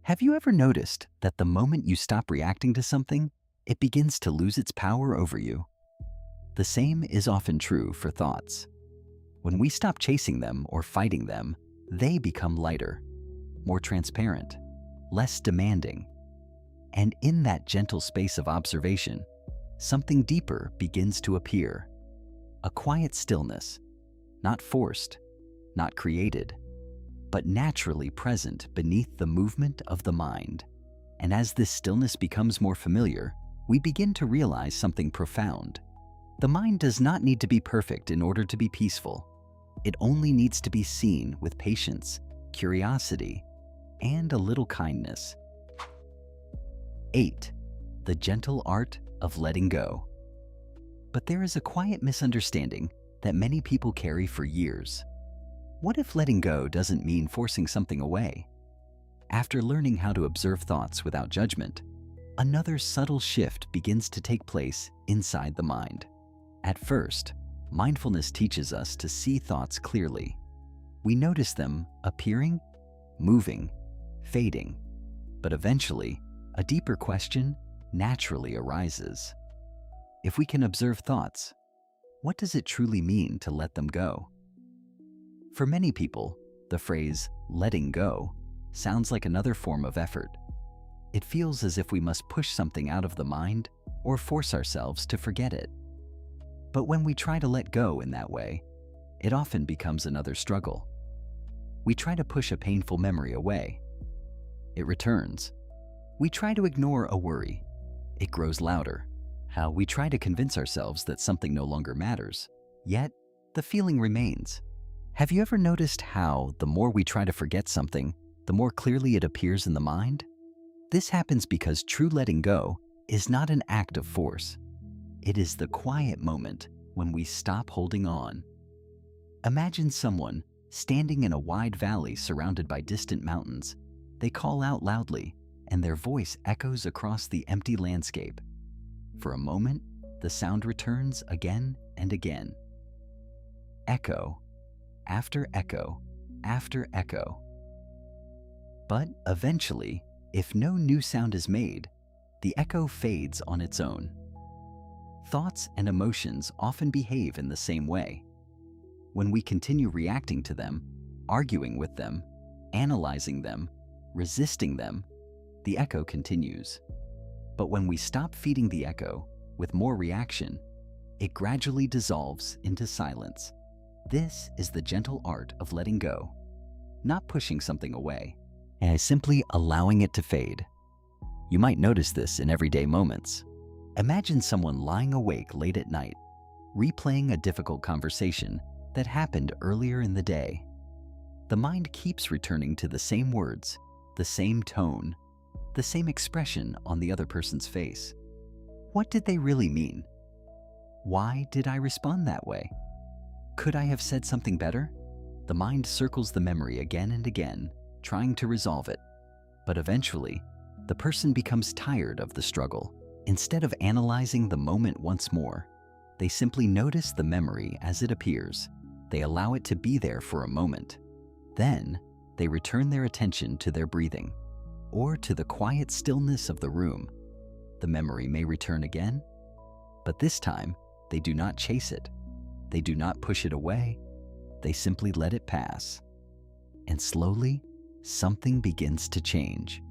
Have you ever noticed that the moment you stop reacting to something, it begins to lose its power over you? The same is often true for thoughts. When we stop chasing them or fighting them, they become lighter, more transparent, less demanding. And in that gentle space of observation, something deeper begins to appear. A quiet stillness, not forced, not created, but naturally present beneath the movement of the mind. And as this stillness becomes more familiar, we begin to realize something profound. The mind does not need to be perfect in order to be peaceful. It only needs to be seen with patience, curiosity, and a little kindness. 8. The gentle art of letting go. But there is a quiet misunderstanding that many people carry for years. What if letting go doesn't mean forcing something away? After learning how to observe thoughts without judgment, another subtle shift begins to take place inside the mind. At first, mindfulness teaches us to see thoughts clearly. We notice them appearing, moving, fading. But eventually, a deeper question naturally arises. If we can observe thoughts, what does it truly mean to let them go? For many people, the phrase letting go sounds like another form of effort. It feels as if we must push something out of the mind or force ourselves to forget it. But when we try to let go in that way, it often becomes another struggle. We try to push a painful memory away. It returns. We try to ignore a worry. It grows louder. We try to convince ourselves that something no longer matters, yet the feeling remains. Have you ever noticed how the more we try to forget something, the more clearly it appears in the mind? This happens because true letting go is not an act of force. It is the quiet moment when we stop holding on. Imagine someone standing in a wide valley surrounded by distant mountains. They call out loudly, and their voice echoes across the empty landscape. For a moment, the sound returns again and again. Echo, after echo, after echo. But eventually, if no new sound is made, the echo fades on its own. Thoughts and emotions often behave in the same way. When we continue reacting to them, arguing with them, analyzing them, resisting them, the echo continues. But when we stop feeding the echo with more reaction, it gradually dissolves into silence. This is the gentle art of letting go, not pushing something away, and simply allowing it to fade. You might notice this in everyday moments. Imagine someone lying awake late at night, replaying a difficult conversation that happened earlier in the day. The mind keeps returning to the same words, the same tone, the same expression on the other person's face. What did they really mean? Why did I respond that way? Could I have said something better? The mind circles the memory again and again, trying to resolve it. But eventually, the person becomes tired of the struggle. Instead of analyzing the moment once more, they simply notice the memory as it appears. They allow it to be there for a moment. Then, they return their attention to their breathing, or to the quiet stillness of the room. The memory may return again, but this time, they do not chase it. They do not push it away. They simply let it pass. And slowly, something begins to change.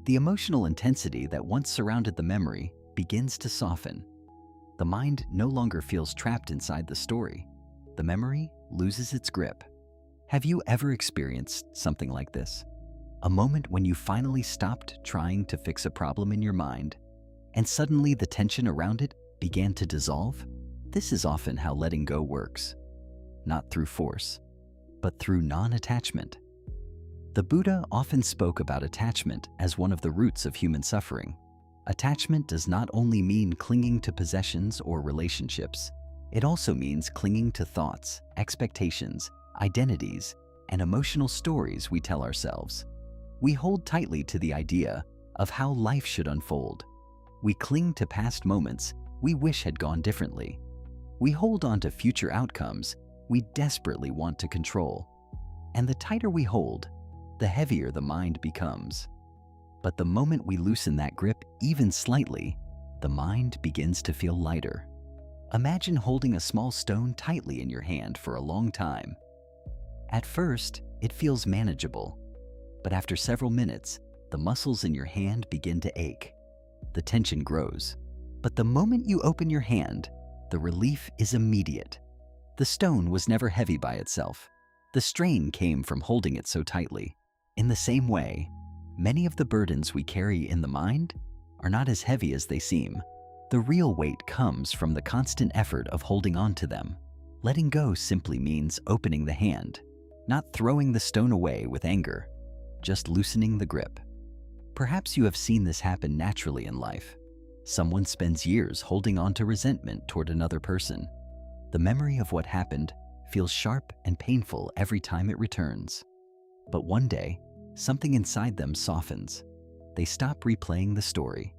The emotional intensity that once surrounded the memory begins to soften. The mind no longer feels trapped inside the story. The memory loses its grip. Have you ever experienced something like this? A moment when you finally stopped trying to fix a problem in your mind, and suddenly the tension around it began to dissolve? This is often how letting go works. Not through force, but through non-attachment. The Buddha often spoke about attachment as one of the roots of human suffering. Attachment does not only mean clinging to possessions or relationships, it also means clinging to thoughts, expectations, identities, and emotional stories we tell ourselves. We hold tightly to the idea of how life should unfold. We cling to past moments we wish had gone differently. We hold on to future outcomes we desperately want to control. And the tighter we hold, the heavier the mind becomes. But the moment we loosen that grip even slightly, the mind begins to feel lighter. Imagine holding a small stone tightly in your hand for a long time. At first, it feels manageable, but after several minutes, the muscles in your hand begin to ache. The tension grows. But the moment you open your hand, the relief is immediate. The stone was never heavy by itself. The strain came from holding it so tightly. In the same way, many of the burdens we carry in the mind are not as heavy as they seem. The real weight comes from the constant effort of holding on to them. Letting go simply means opening the hand, not throwing the stone away with anger, just loosening the grip. Perhaps you have seen this happen naturally in life. Someone spends years holding on to resentment toward another person. The memory of what happened feels sharp and painful every time it returns. But one day, something inside them softens. They stop replaying the story.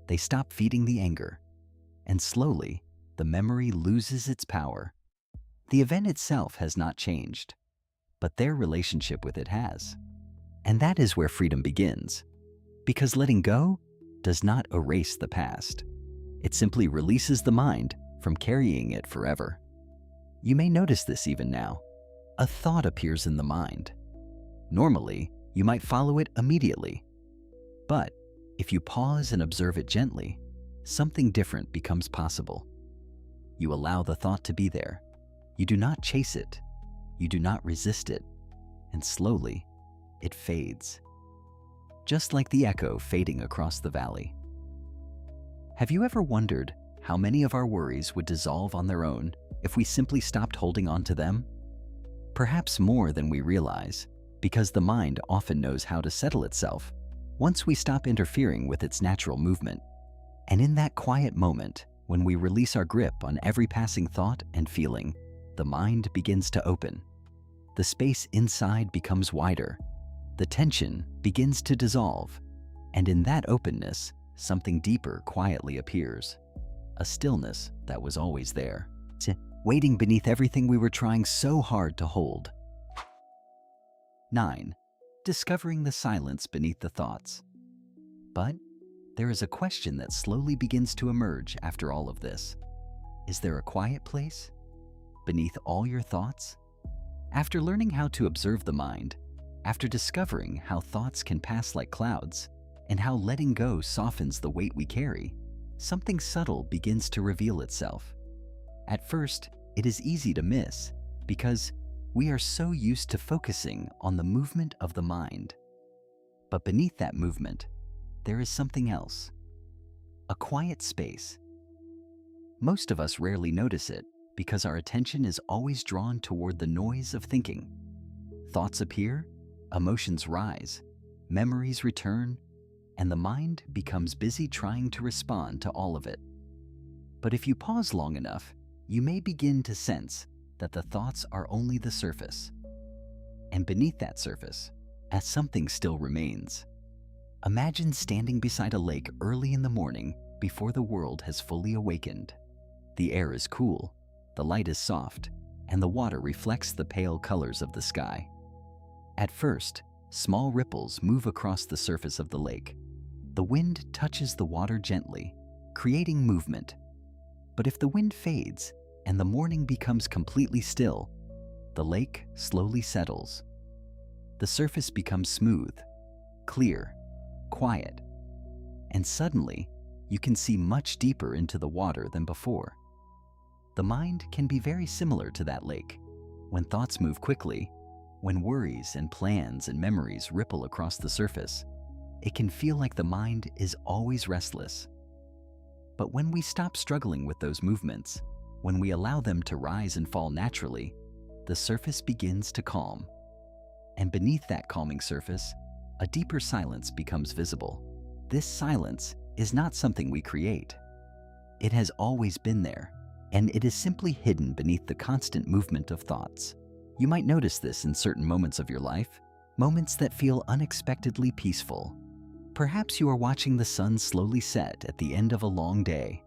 They stop feeding the anger. And slowly, the memory loses its power. The event itself has not changed, but their relationship with it has. And that is where freedom begins. Because letting go does not erase the past. It simply releases the mind from carrying it forever. You may notice this even now. A thought appears in the mind. Normally, you might follow it immediately. But if you pause and observe it gently, something different becomes possible. You allow the thought to be there. You do not chase it. You do not resist it. And slowly, it fades. Just like the echo fading across the valley. Have you ever wondered how many of our worries would dissolve on their own if we simply stopped holding on to them? Perhaps more than we realize, because the mind often knows how to settle itself once we stop interfering with its natural movement. And in that quiet moment, when we release our grip on every passing thought and feeling, the mind begins to open. The space inside becomes wider. The tension begins to dissolve. And in that openness, something deeper quietly appears. A stillness that was always there, waiting beneath everything we were trying so hard to hold. 9. Discovering the silence beneath the thoughts. But there is a question that slowly begins to emerge after all of this. Is there a quiet place beneath all your thoughts? After learning how to observe the mind, after discovering how thoughts can pass like clouds, and how letting go softens the weight we carry, something subtle begins to reveal itself. At first, it is easy to miss because we are so used to focusing on the movement of the mind. But beneath that movement, there is something else. A quiet space. Most of us rarely notice it because our attention is always drawn toward the noise of thinking. Thoughts appear, emotions rise, memories return, and the mind becomes busy trying to respond to all of it. But if you pause long enough, you may begin to sense that the thoughts are only the surface. And beneath that surface, as something still remains. Imagine standing beside a lake early in the morning before the world has fully awakened. The air is cool, the light is soft, and the water reflects the pale colors of the sky. At first, small ripples move across the surface of the lake. The wind touches the water gently, creating movement. But if the wind fades and the morning becomes completely still, the lake slowly settles. The surface becomes smooth, clear, quiet, and suddenly you can see much deeper into the water than before. The mind can be very similar to that lake. When thoughts move quickly, when worries and plans and memories ripple across the surface, it can feel like the mind is always restless. But when we stop struggling with those movements, when we allow them to rise and fall naturally, the surface begins to calm. And beneath that calming surface, a deeper silence becomes visible. This silence is not something we create. It has always been there, and it is simply hidden beneath the constant movement of thoughts. You might notice this in certain moments of your life, moments that feel unexpectedly peaceful. Perhaps you are watching the sun slowly set at the end of a long day.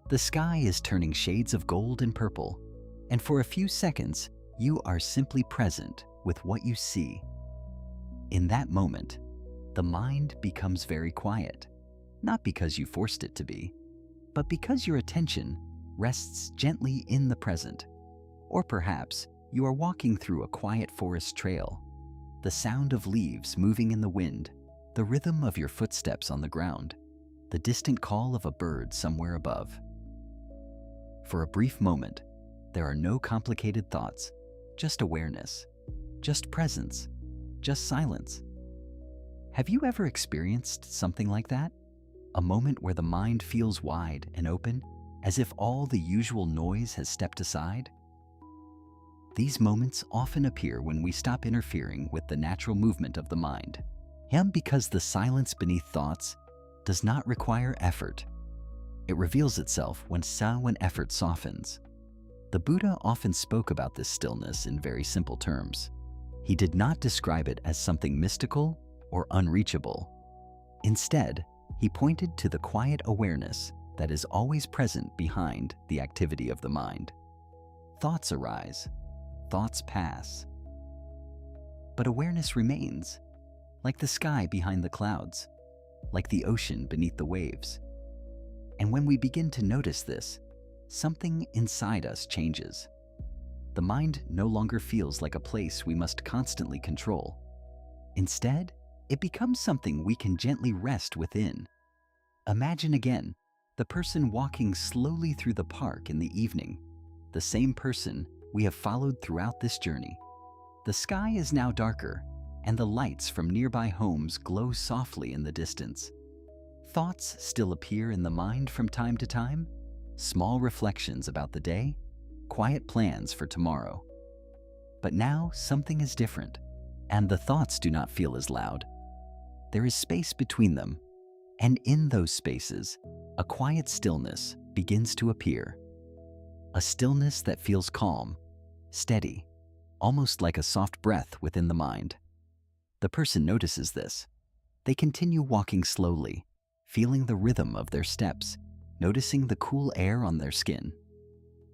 The sky is turning shades of gold and purple, and for a few seconds, you are simply present with what you see. In that moment, the mind becomes very quiet, not because you forced it to be, but because your attention rests gently in the present. Or perhaps you are walking through a quiet forest trail. The sound of leaves moving in the wind, the rhythm of your footsteps on the ground, the distant call of a bird somewhere above. For a brief moment, there are no complicated thoughts, just awareness, just presence, just silence. Have you ever experienced something like that? A moment where the mind feels wide and open, as if all the usual noise has stepped aside? These moments often appear when we stop interfering with the natural movement of the mind. And because the silence beneath thoughts does not require effort, it reveals itself when effort softens. The Buddha often spoke about this stillness in very simple terms. He did not describe it as something mystical or unreachable. Instead, he pointed to the quiet awareness that is always present behind the activity of the mind. Thoughts arise, thoughts pass, but awareness remains, like the sky behind the clouds, like the ocean beneath the waves. And when we begin to notice this, something inside us changes. The mind no longer feels like a place we must constantly control. Instead, it becomes something we can gently rest within. Imagine again the person walking slowly through the park in the evening, the same person we have followed throughout this journey. The sky is now darker, and the lights from nearby homes glow softly in the distance. Thoughts still appear in the mind from time to time, small reflections about the day, quiet plans for tomorrow. But now something is different, and the thoughts do not feel as loud. There is space between them, and in those spaces, a quiet stillness begins to appear. A stillness that feels calm, steady, almost like a soft breath within the mind. The person notices this. They continue walking slowly, feeling the rhythm of their steps, noticing the cool air on their skin.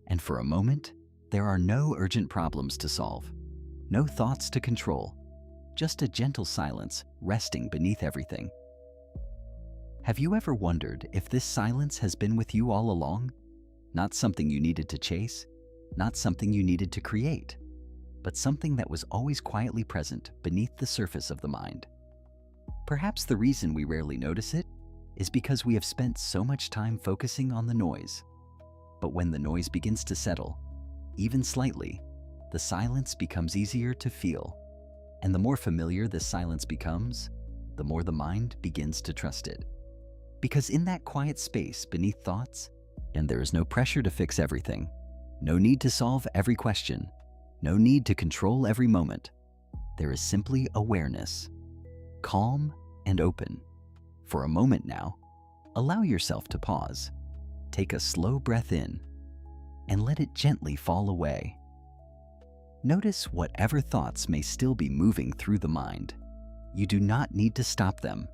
And for a moment, there are no urgent problems to solve, no thoughts to control, just a gentle silence resting beneath everything. Have you ever wondered if this silence has been with you all along? Not something you needed to chase, not something you needed to create, but something that was always quietly present beneath the surface of the mind. Perhaps the reason we rarely notice it is because we have spent so much time focusing on the noise. But when the noise begins to settle, even slightly, the silence becomes easier to feel. And the more familiar this silence becomes, the more the mind begins to trust it. Because in that quiet space beneath thoughts, and there is no pressure to fix everything, no need to solve every question, no need to control every moment. there is simply awareness, calm and open. For a moment now, allow yourself to pause. Take a slow breath in and let it gently fall away. Notice whatever thoughts may still be moving through the mind. You do not need to stop them.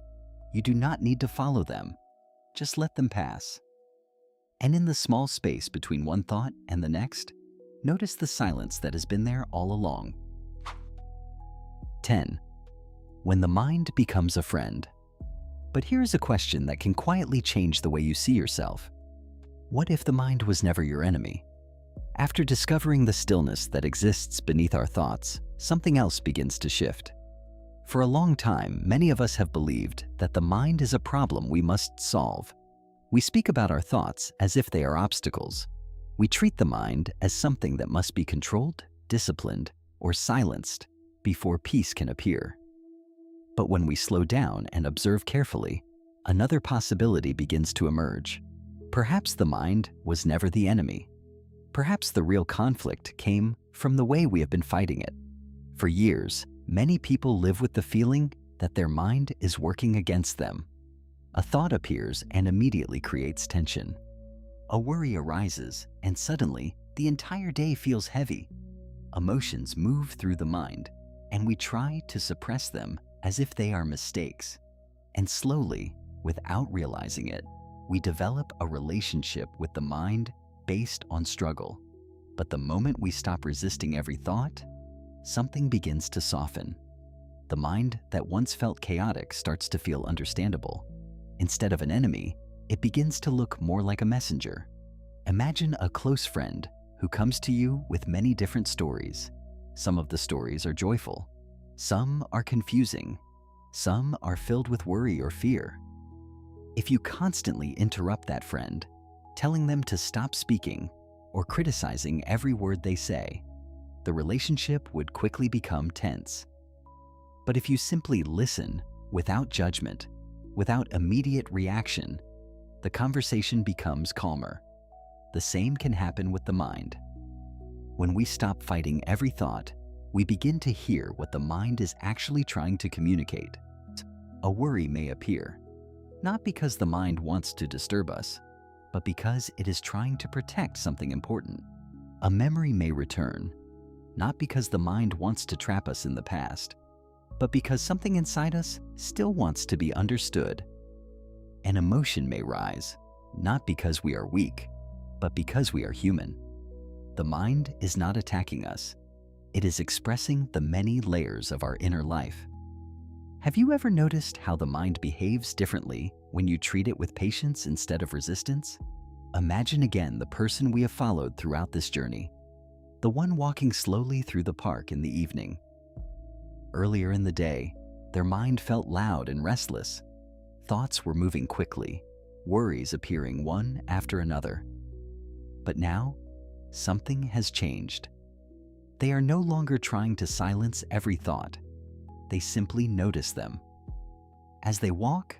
You do not need to follow them. Just let them pass. And in the small space between one thought and the next, notice the silence that has been there all along. 10. When the mind becomes a friend. But here's a question that can quietly change the way you see yourself. What if the mind was never your enemy? After discovering the stillness that exists beneath our thoughts, something else begins to shift. For a long time, many of us have believed that the mind is a problem we must solve. We speak about our thoughts as if they are obstacles. We treat the mind as something that must be controlled, disciplined, or silenced before peace can appear. But when we slow down and observe carefully, another possibility begins to emerge. Perhaps the mind was never the enemy. Perhaps the real conflict came from the way we have been fighting it. For years, many people live with the feeling that their mind is working against them. A thought appears and immediately creates tension. A worry arises and suddenly the entire day feels heavy. Emotions move through the mind and we try to suppress them as if they are mistakes. And slowly, without realizing it, we develop a relationship with the mind based on struggle. But the moment we stop resisting every thought, something begins to soften. The mind that once felt chaotic starts to feel understandable. Instead of an enemy, it begins to look more like a messenger. Imagine a close friend who comes to you with many different stories. Some of the stories are joyful. Some are confusing. Some are filled with worry or fear. If you constantly interrupt that friend, telling them to stop speaking or criticizing every word they say, the relationship would quickly become tense. But if you simply listen without judgment, without immediate reaction, the conversation becomes calmer. The same can happen with the mind. When we stop fighting every thought, we begin to hear what the mind is actually trying to communicate. A worry may appear, not because the mind wants to disturb us, but because it is trying to protect something important. A memory may return, not because the mind wants to trap us in the past, but because something inside us still wants to be understood. An emotion may rise, not because we are weak, but because we are human. The mind is not attacking us. It is expressing the many layers of our inner life. Have you ever noticed how the mind behaves differently when you treat it with patience instead of resistance? Imagine again the person we have followed throughout this journey, the one walking slowly through the park in the evening. Earlier in the day, their mind felt loud and restless. Thoughts were moving quickly, worries appearing one after another. But now, something has changed. They are no longer trying to silence every thought. They simply notice them. As they walk,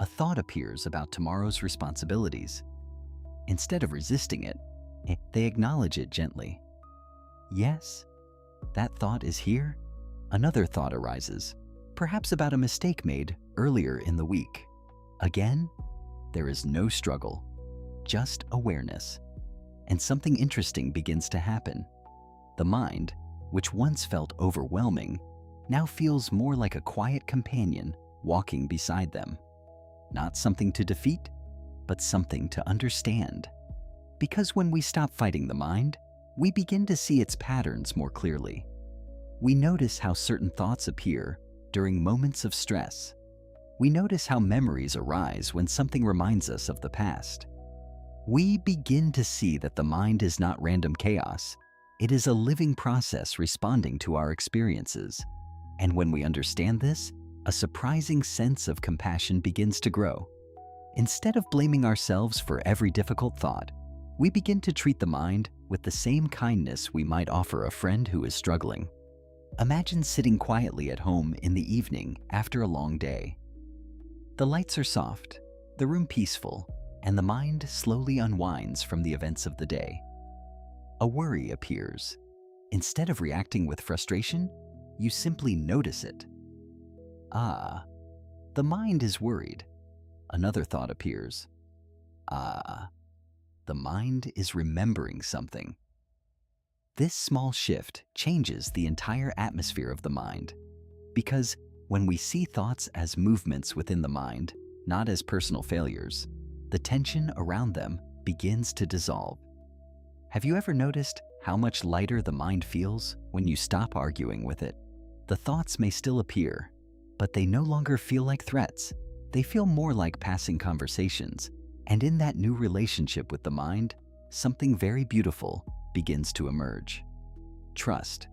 a thought appears about tomorrow's responsibilities. Instead of resisting it, they acknowledge it gently. Yes, that thought is here. Another thought arises, perhaps about a mistake made earlier in the week. Again, there is no struggle, just awareness. And something interesting begins to happen. The mind, which once felt overwhelming, now feels more like a quiet companion walking beside them. Not something to defeat, but something to understand. Because when we stop fighting the mind, we begin to see its patterns more clearly. We notice how certain thoughts appear during moments of stress. We notice how memories arise when something reminds us of the past. We begin to see that the mind is not random chaos. It is a living process responding to our experiences. And when we understand this, a surprising sense of compassion begins to grow. Instead of blaming ourselves for every difficult thought, we begin to treat the mind with the same kindness we might offer a friend who is struggling. Imagine sitting quietly at home in the evening after a long day. The lights are soft, the room peaceful, and the mind slowly unwinds from the events of the day. A worry appears. Instead of reacting with frustration, you simply notice it. Ah, the mind is worried. Another thought appears. Ah, the mind is remembering something. This small shift changes the entire atmosphere of the mind, because when we see thoughts as movements within the mind, not as personal failures, the tension around them begins to dissolve. Have you ever noticed how much lighter the mind feels when you stop arguing with it? The thoughts may still appear, but they no longer feel like threats. They feel more like passing conversations. And in that new relationship with the mind, something very beautiful begins to emerge. Trust.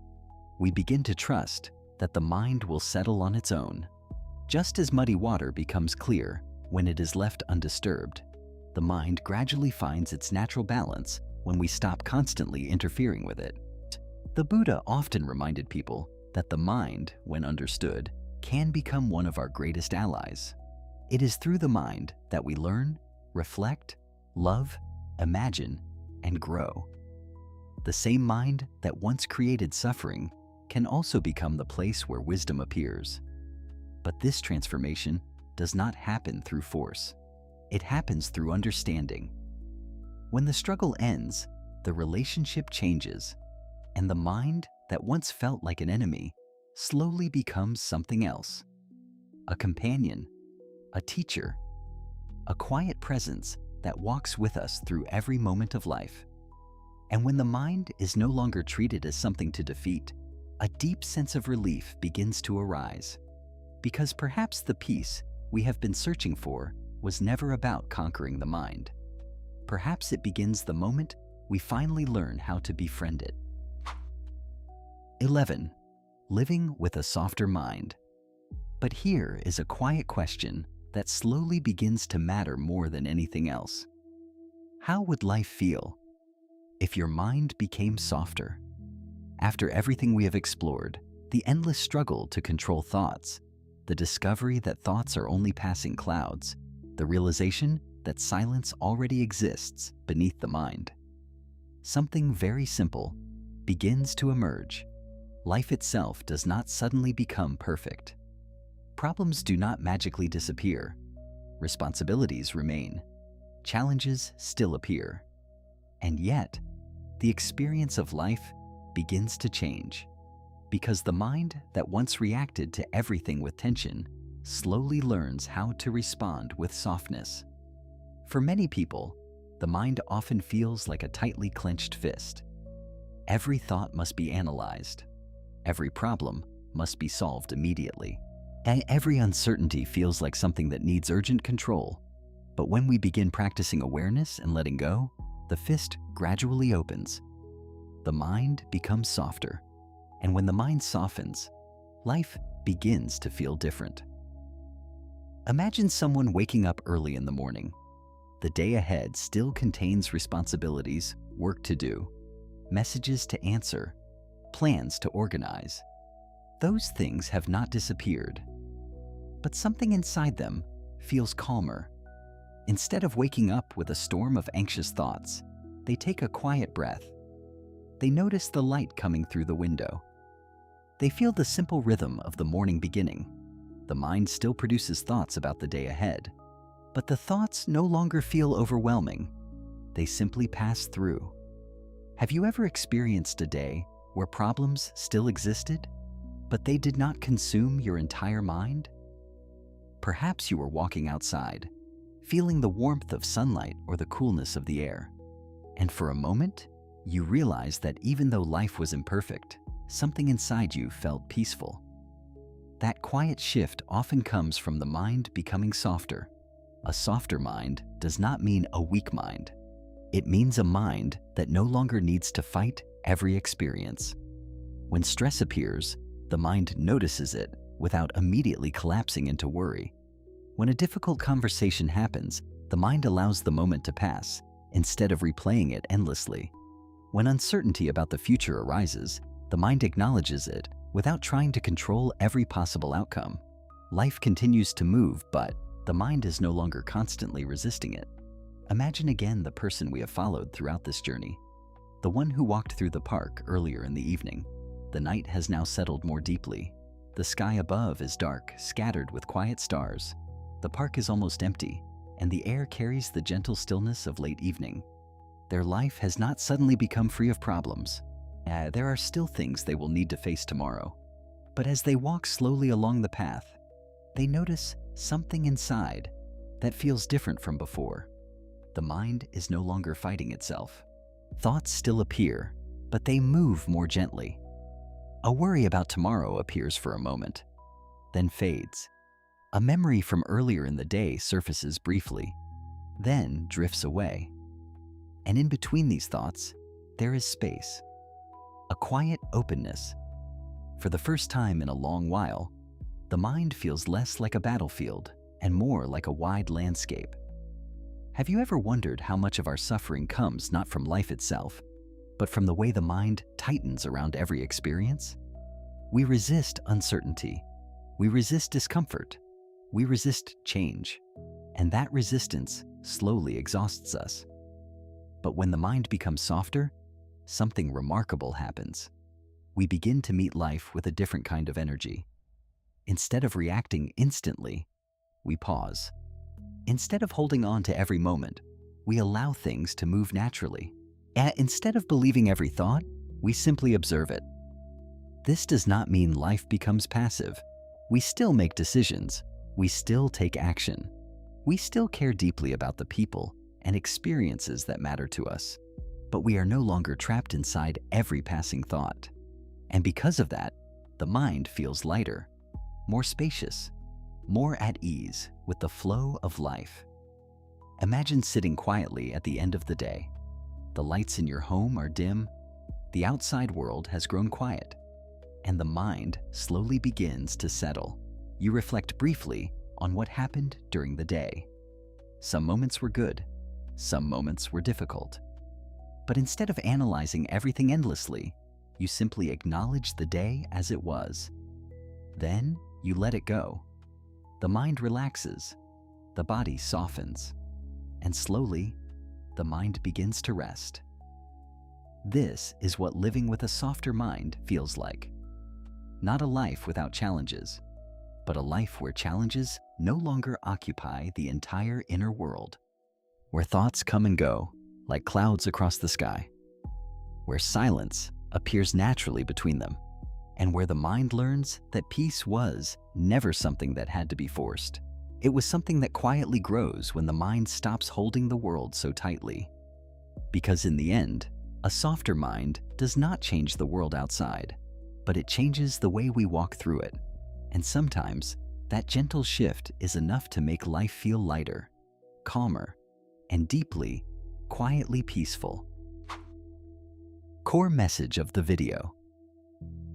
We begin to trust that the mind will settle on its own. Just as muddy water becomes clear when it is left undisturbed, the mind gradually finds its natural balance when we stop constantly interfering with it. The Buddha often reminded people that the mind, when understood, can become one of our greatest allies. It is through the mind that we learn, reflect, love, imagine, and grow. The same mind that once created suffering can also become the place where wisdom appears. But this transformation does not happen through force. It happens through understanding. When the struggle ends, the relationship changes, and the mind that once felt like an enemy slowly becomes something else. A companion, a teacher, a quiet presence that walks with us through every moment of life. And when the mind is no longer treated as something to defeat, a deep sense of relief begins to arise. Because perhaps the peace we have been searching for was never about conquering the mind. Perhaps it begins the moment we finally learn how to befriend it. 11. Living with a softer mind. But here is a quiet question that slowly begins to matter more than anything else. How would life feel if your mind became softer? After everything we have explored, the endless struggle to control thoughts, the discovery that thoughts are only passing clouds, the realization that silence already exists beneath the mind, something very simple begins to emerge. Life itself does not suddenly become perfect. Problems do not magically disappear. Responsibilities remain. Challenges still appear. And yet, the experience of life begins to change, because the mind that once reacted to everything with tension slowly learns how to respond with softness. For many people, the mind often feels like a tightly clenched fist. Every thought must be analyzed. Every problem must be solved immediately. And every uncertainty feels like something that needs urgent control. But when we begin practicing awareness and letting go, the fist gradually opens. The mind becomes softer. And when the mind softens, life begins to feel different. Imagine someone waking up early in the morning. The day ahead still contains responsibilities, work to do, messages to answer, plans to organize. Those things have not disappeared, but something inside them feels calmer. Instead of waking up with a storm of anxious thoughts, they take a quiet breath. They notice the light coming through the window. They feel the simple rhythm of the morning beginning. The mind still produces thoughts about the day ahead, but the thoughts no longer feel overwhelming. They simply pass through. Have you ever experienced a day where problems still existed, but they did not consume your entire mind? Perhaps you were walking outside, feeling the warmth of sunlight or the coolness of the air. And for a moment, you realized that even though life was imperfect, something inside you felt peaceful. That quiet shift often comes from the mind becoming softer. A softer mind does not mean a weak mind. It means a mind that no longer needs to fight every experience. When stress appears, the mind notices it without immediately collapsing into worry. When a difficult conversation happens, the mind allows the moment to pass instead of replaying it endlessly. When uncertainty about the future arises, the mind acknowledges it without trying to control every possible outcome. Life continues to move, but the mind is no longer constantly resisting it. Imagine again the person we have followed throughout this journey, the one who walked through the park earlier in the evening. The night has now settled more deeply. The sky above is dark, scattered with quiet stars. The park is almost empty, and the air carries the gentle stillness of late evening. Their life has not suddenly become free of problems. There are still things they will need to face tomorrow. But as they walk slowly along the path, they notice something inside that feels different from before. The mind is no longer fighting itself. Thoughts still appear, but they move more gently. A worry about tomorrow appears for a moment, then fades. A memory from earlier in the day surfaces briefly, then drifts away. And in between these thoughts, there is space, a quiet openness. For the first time in a long while, the mind feels less like a battlefield and more like a wide landscape. Have you ever wondered how much of our suffering comes not from life itself, but from the way the mind tightens around every experience? We resist uncertainty. We resist discomfort. We resist change. And that resistance slowly exhausts us. But when the mind becomes softer, something remarkable happens. We begin to meet life with a different kind of energy. Instead of reacting instantly, we pause. Instead of holding on to every moment, we allow things to move naturally. Instead of believing every thought, we simply observe it. This does not mean life becomes passive. We still make decisions. We still take action. We still care deeply about the people and experiences that matter to us. But we are no longer trapped inside every passing thought. And because of that, the mind feels lighter, more spacious, more at ease with the flow of life. Imagine sitting quietly at the end of the day. The lights in your home are dim, the outside world has grown quiet, and the mind slowly begins to settle. You reflect briefly on what happened during the day. Some moments were good, some moments were difficult. But instead of analyzing everything endlessly, you simply acknowledge the day as it was. Then you let it go. The mind relaxes, the body softens, and slowly, the mind begins to rest. This is what living with a softer mind feels like. Not a life without challenges, but a life where challenges no longer occupy the entire inner world, where thoughts come and go like clouds across the sky, where silence appears naturally between them, and where the mind learns that peace was never something that had to be forced. It was something that quietly grows when the mind stops holding the world so tightly. Because in the end, a softer mind does not change the world outside, but it changes the way we walk through it. And sometimes, that gentle shift is enough to make life feel lighter, calmer, and deeply, quietly peaceful. Core message of the video.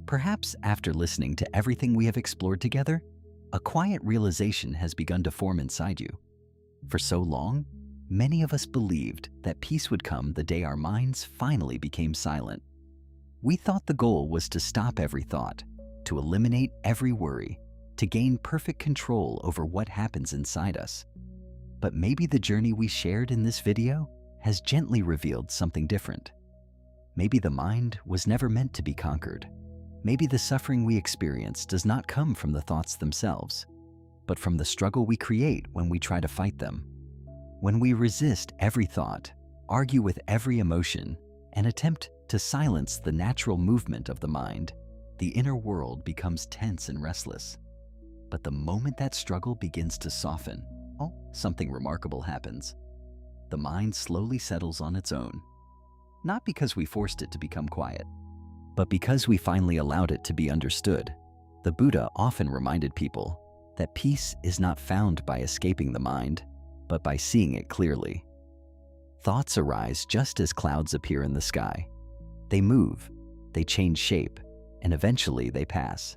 Perhaps after listening to everything we have explored together, a quiet realization has begun to form inside you. For so long, many of us believed that peace would come the day our minds finally became silent. We thought the goal was to stop every thought, to eliminate every worry, to gain perfect control over what happens inside us. But maybe the journey we shared in this video has gently revealed something different. Maybe the mind was never meant to be conquered. Maybe the suffering we experience does not come from the thoughts themselves, but from the struggle we create when we try to fight them. When we resist every thought, argue with every emotion, and attempt to silence the natural movement of the mind, the inner world becomes tense and restless. But the moment that struggle begins to soften, something remarkable happens. The mind slowly settles on its own, not because we forced it to become quiet, but because we finally allowed it to be understood. The Buddha often reminded people that peace is not found by escaping the mind, but by seeing it clearly. Thoughts arise just as clouds appear in the sky. They move, they change shape, and eventually they pass.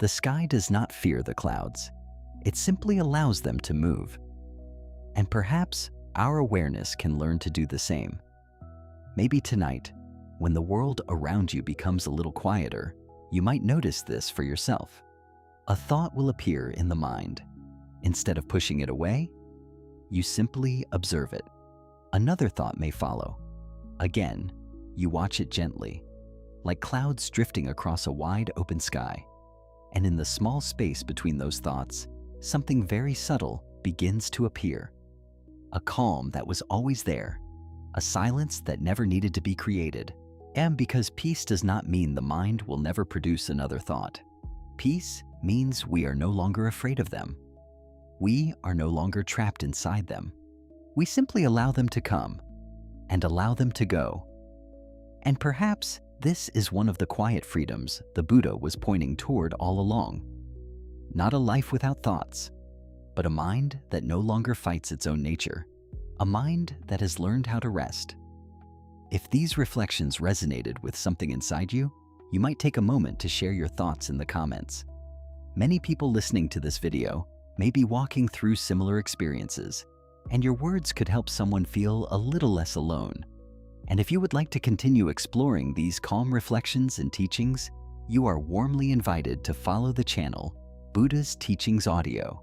The sky does not fear the clouds. It simply allows them to move. And perhaps our awareness can learn to do the same. Maybe tonight, when the world around you becomes a little quieter, you might notice this for yourself. A thought will appear in the mind. Instead of pushing it away, you simply observe it. Another thought may follow. Again, you watch it gently, like clouds drifting across a wide open sky. And in the small space between those thoughts, something very subtle begins to appear. A calm that was always there, a silence that never needed to be created. And because peace does not mean the mind will never produce another thought. Peace means we are no longer afraid of them. We are no longer trapped inside them. We simply allow them to come and allow them to go. And perhaps this is one of the quiet freedoms the Buddha was pointing toward all along. Not a life without thoughts, but a mind that no longer fights its own nature, a mind that has learned how to rest. If these reflections resonated with something inside you, you might take a moment to share your thoughts in the comments. Many people listening to this video may be walking through similar experiences, and your words could help someone feel a little less alone. And if you would like to continue exploring these calm reflections and teachings, you are warmly invited to follow the channel Buddha's Teachings Audio,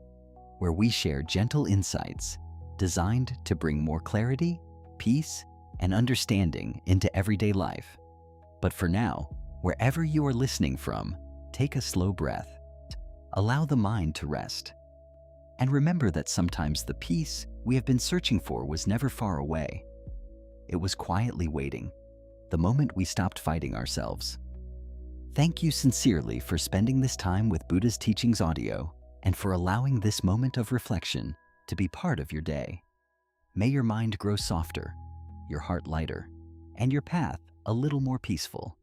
where we share gentle insights designed to bring more clarity, peace, and understanding into everyday life. But for now, wherever you are listening from, take a slow breath. Allow the mind to rest. And remember that sometimes the peace we have been searching for was never far away. It was quietly waiting, the moment we stopped fighting ourselves. Thank you sincerely for spending this time with Buddha's Teachings Audio and for allowing this moment of reflection to be part of your day. May your mind grow softer, your heart lighter, and your path a little more peaceful.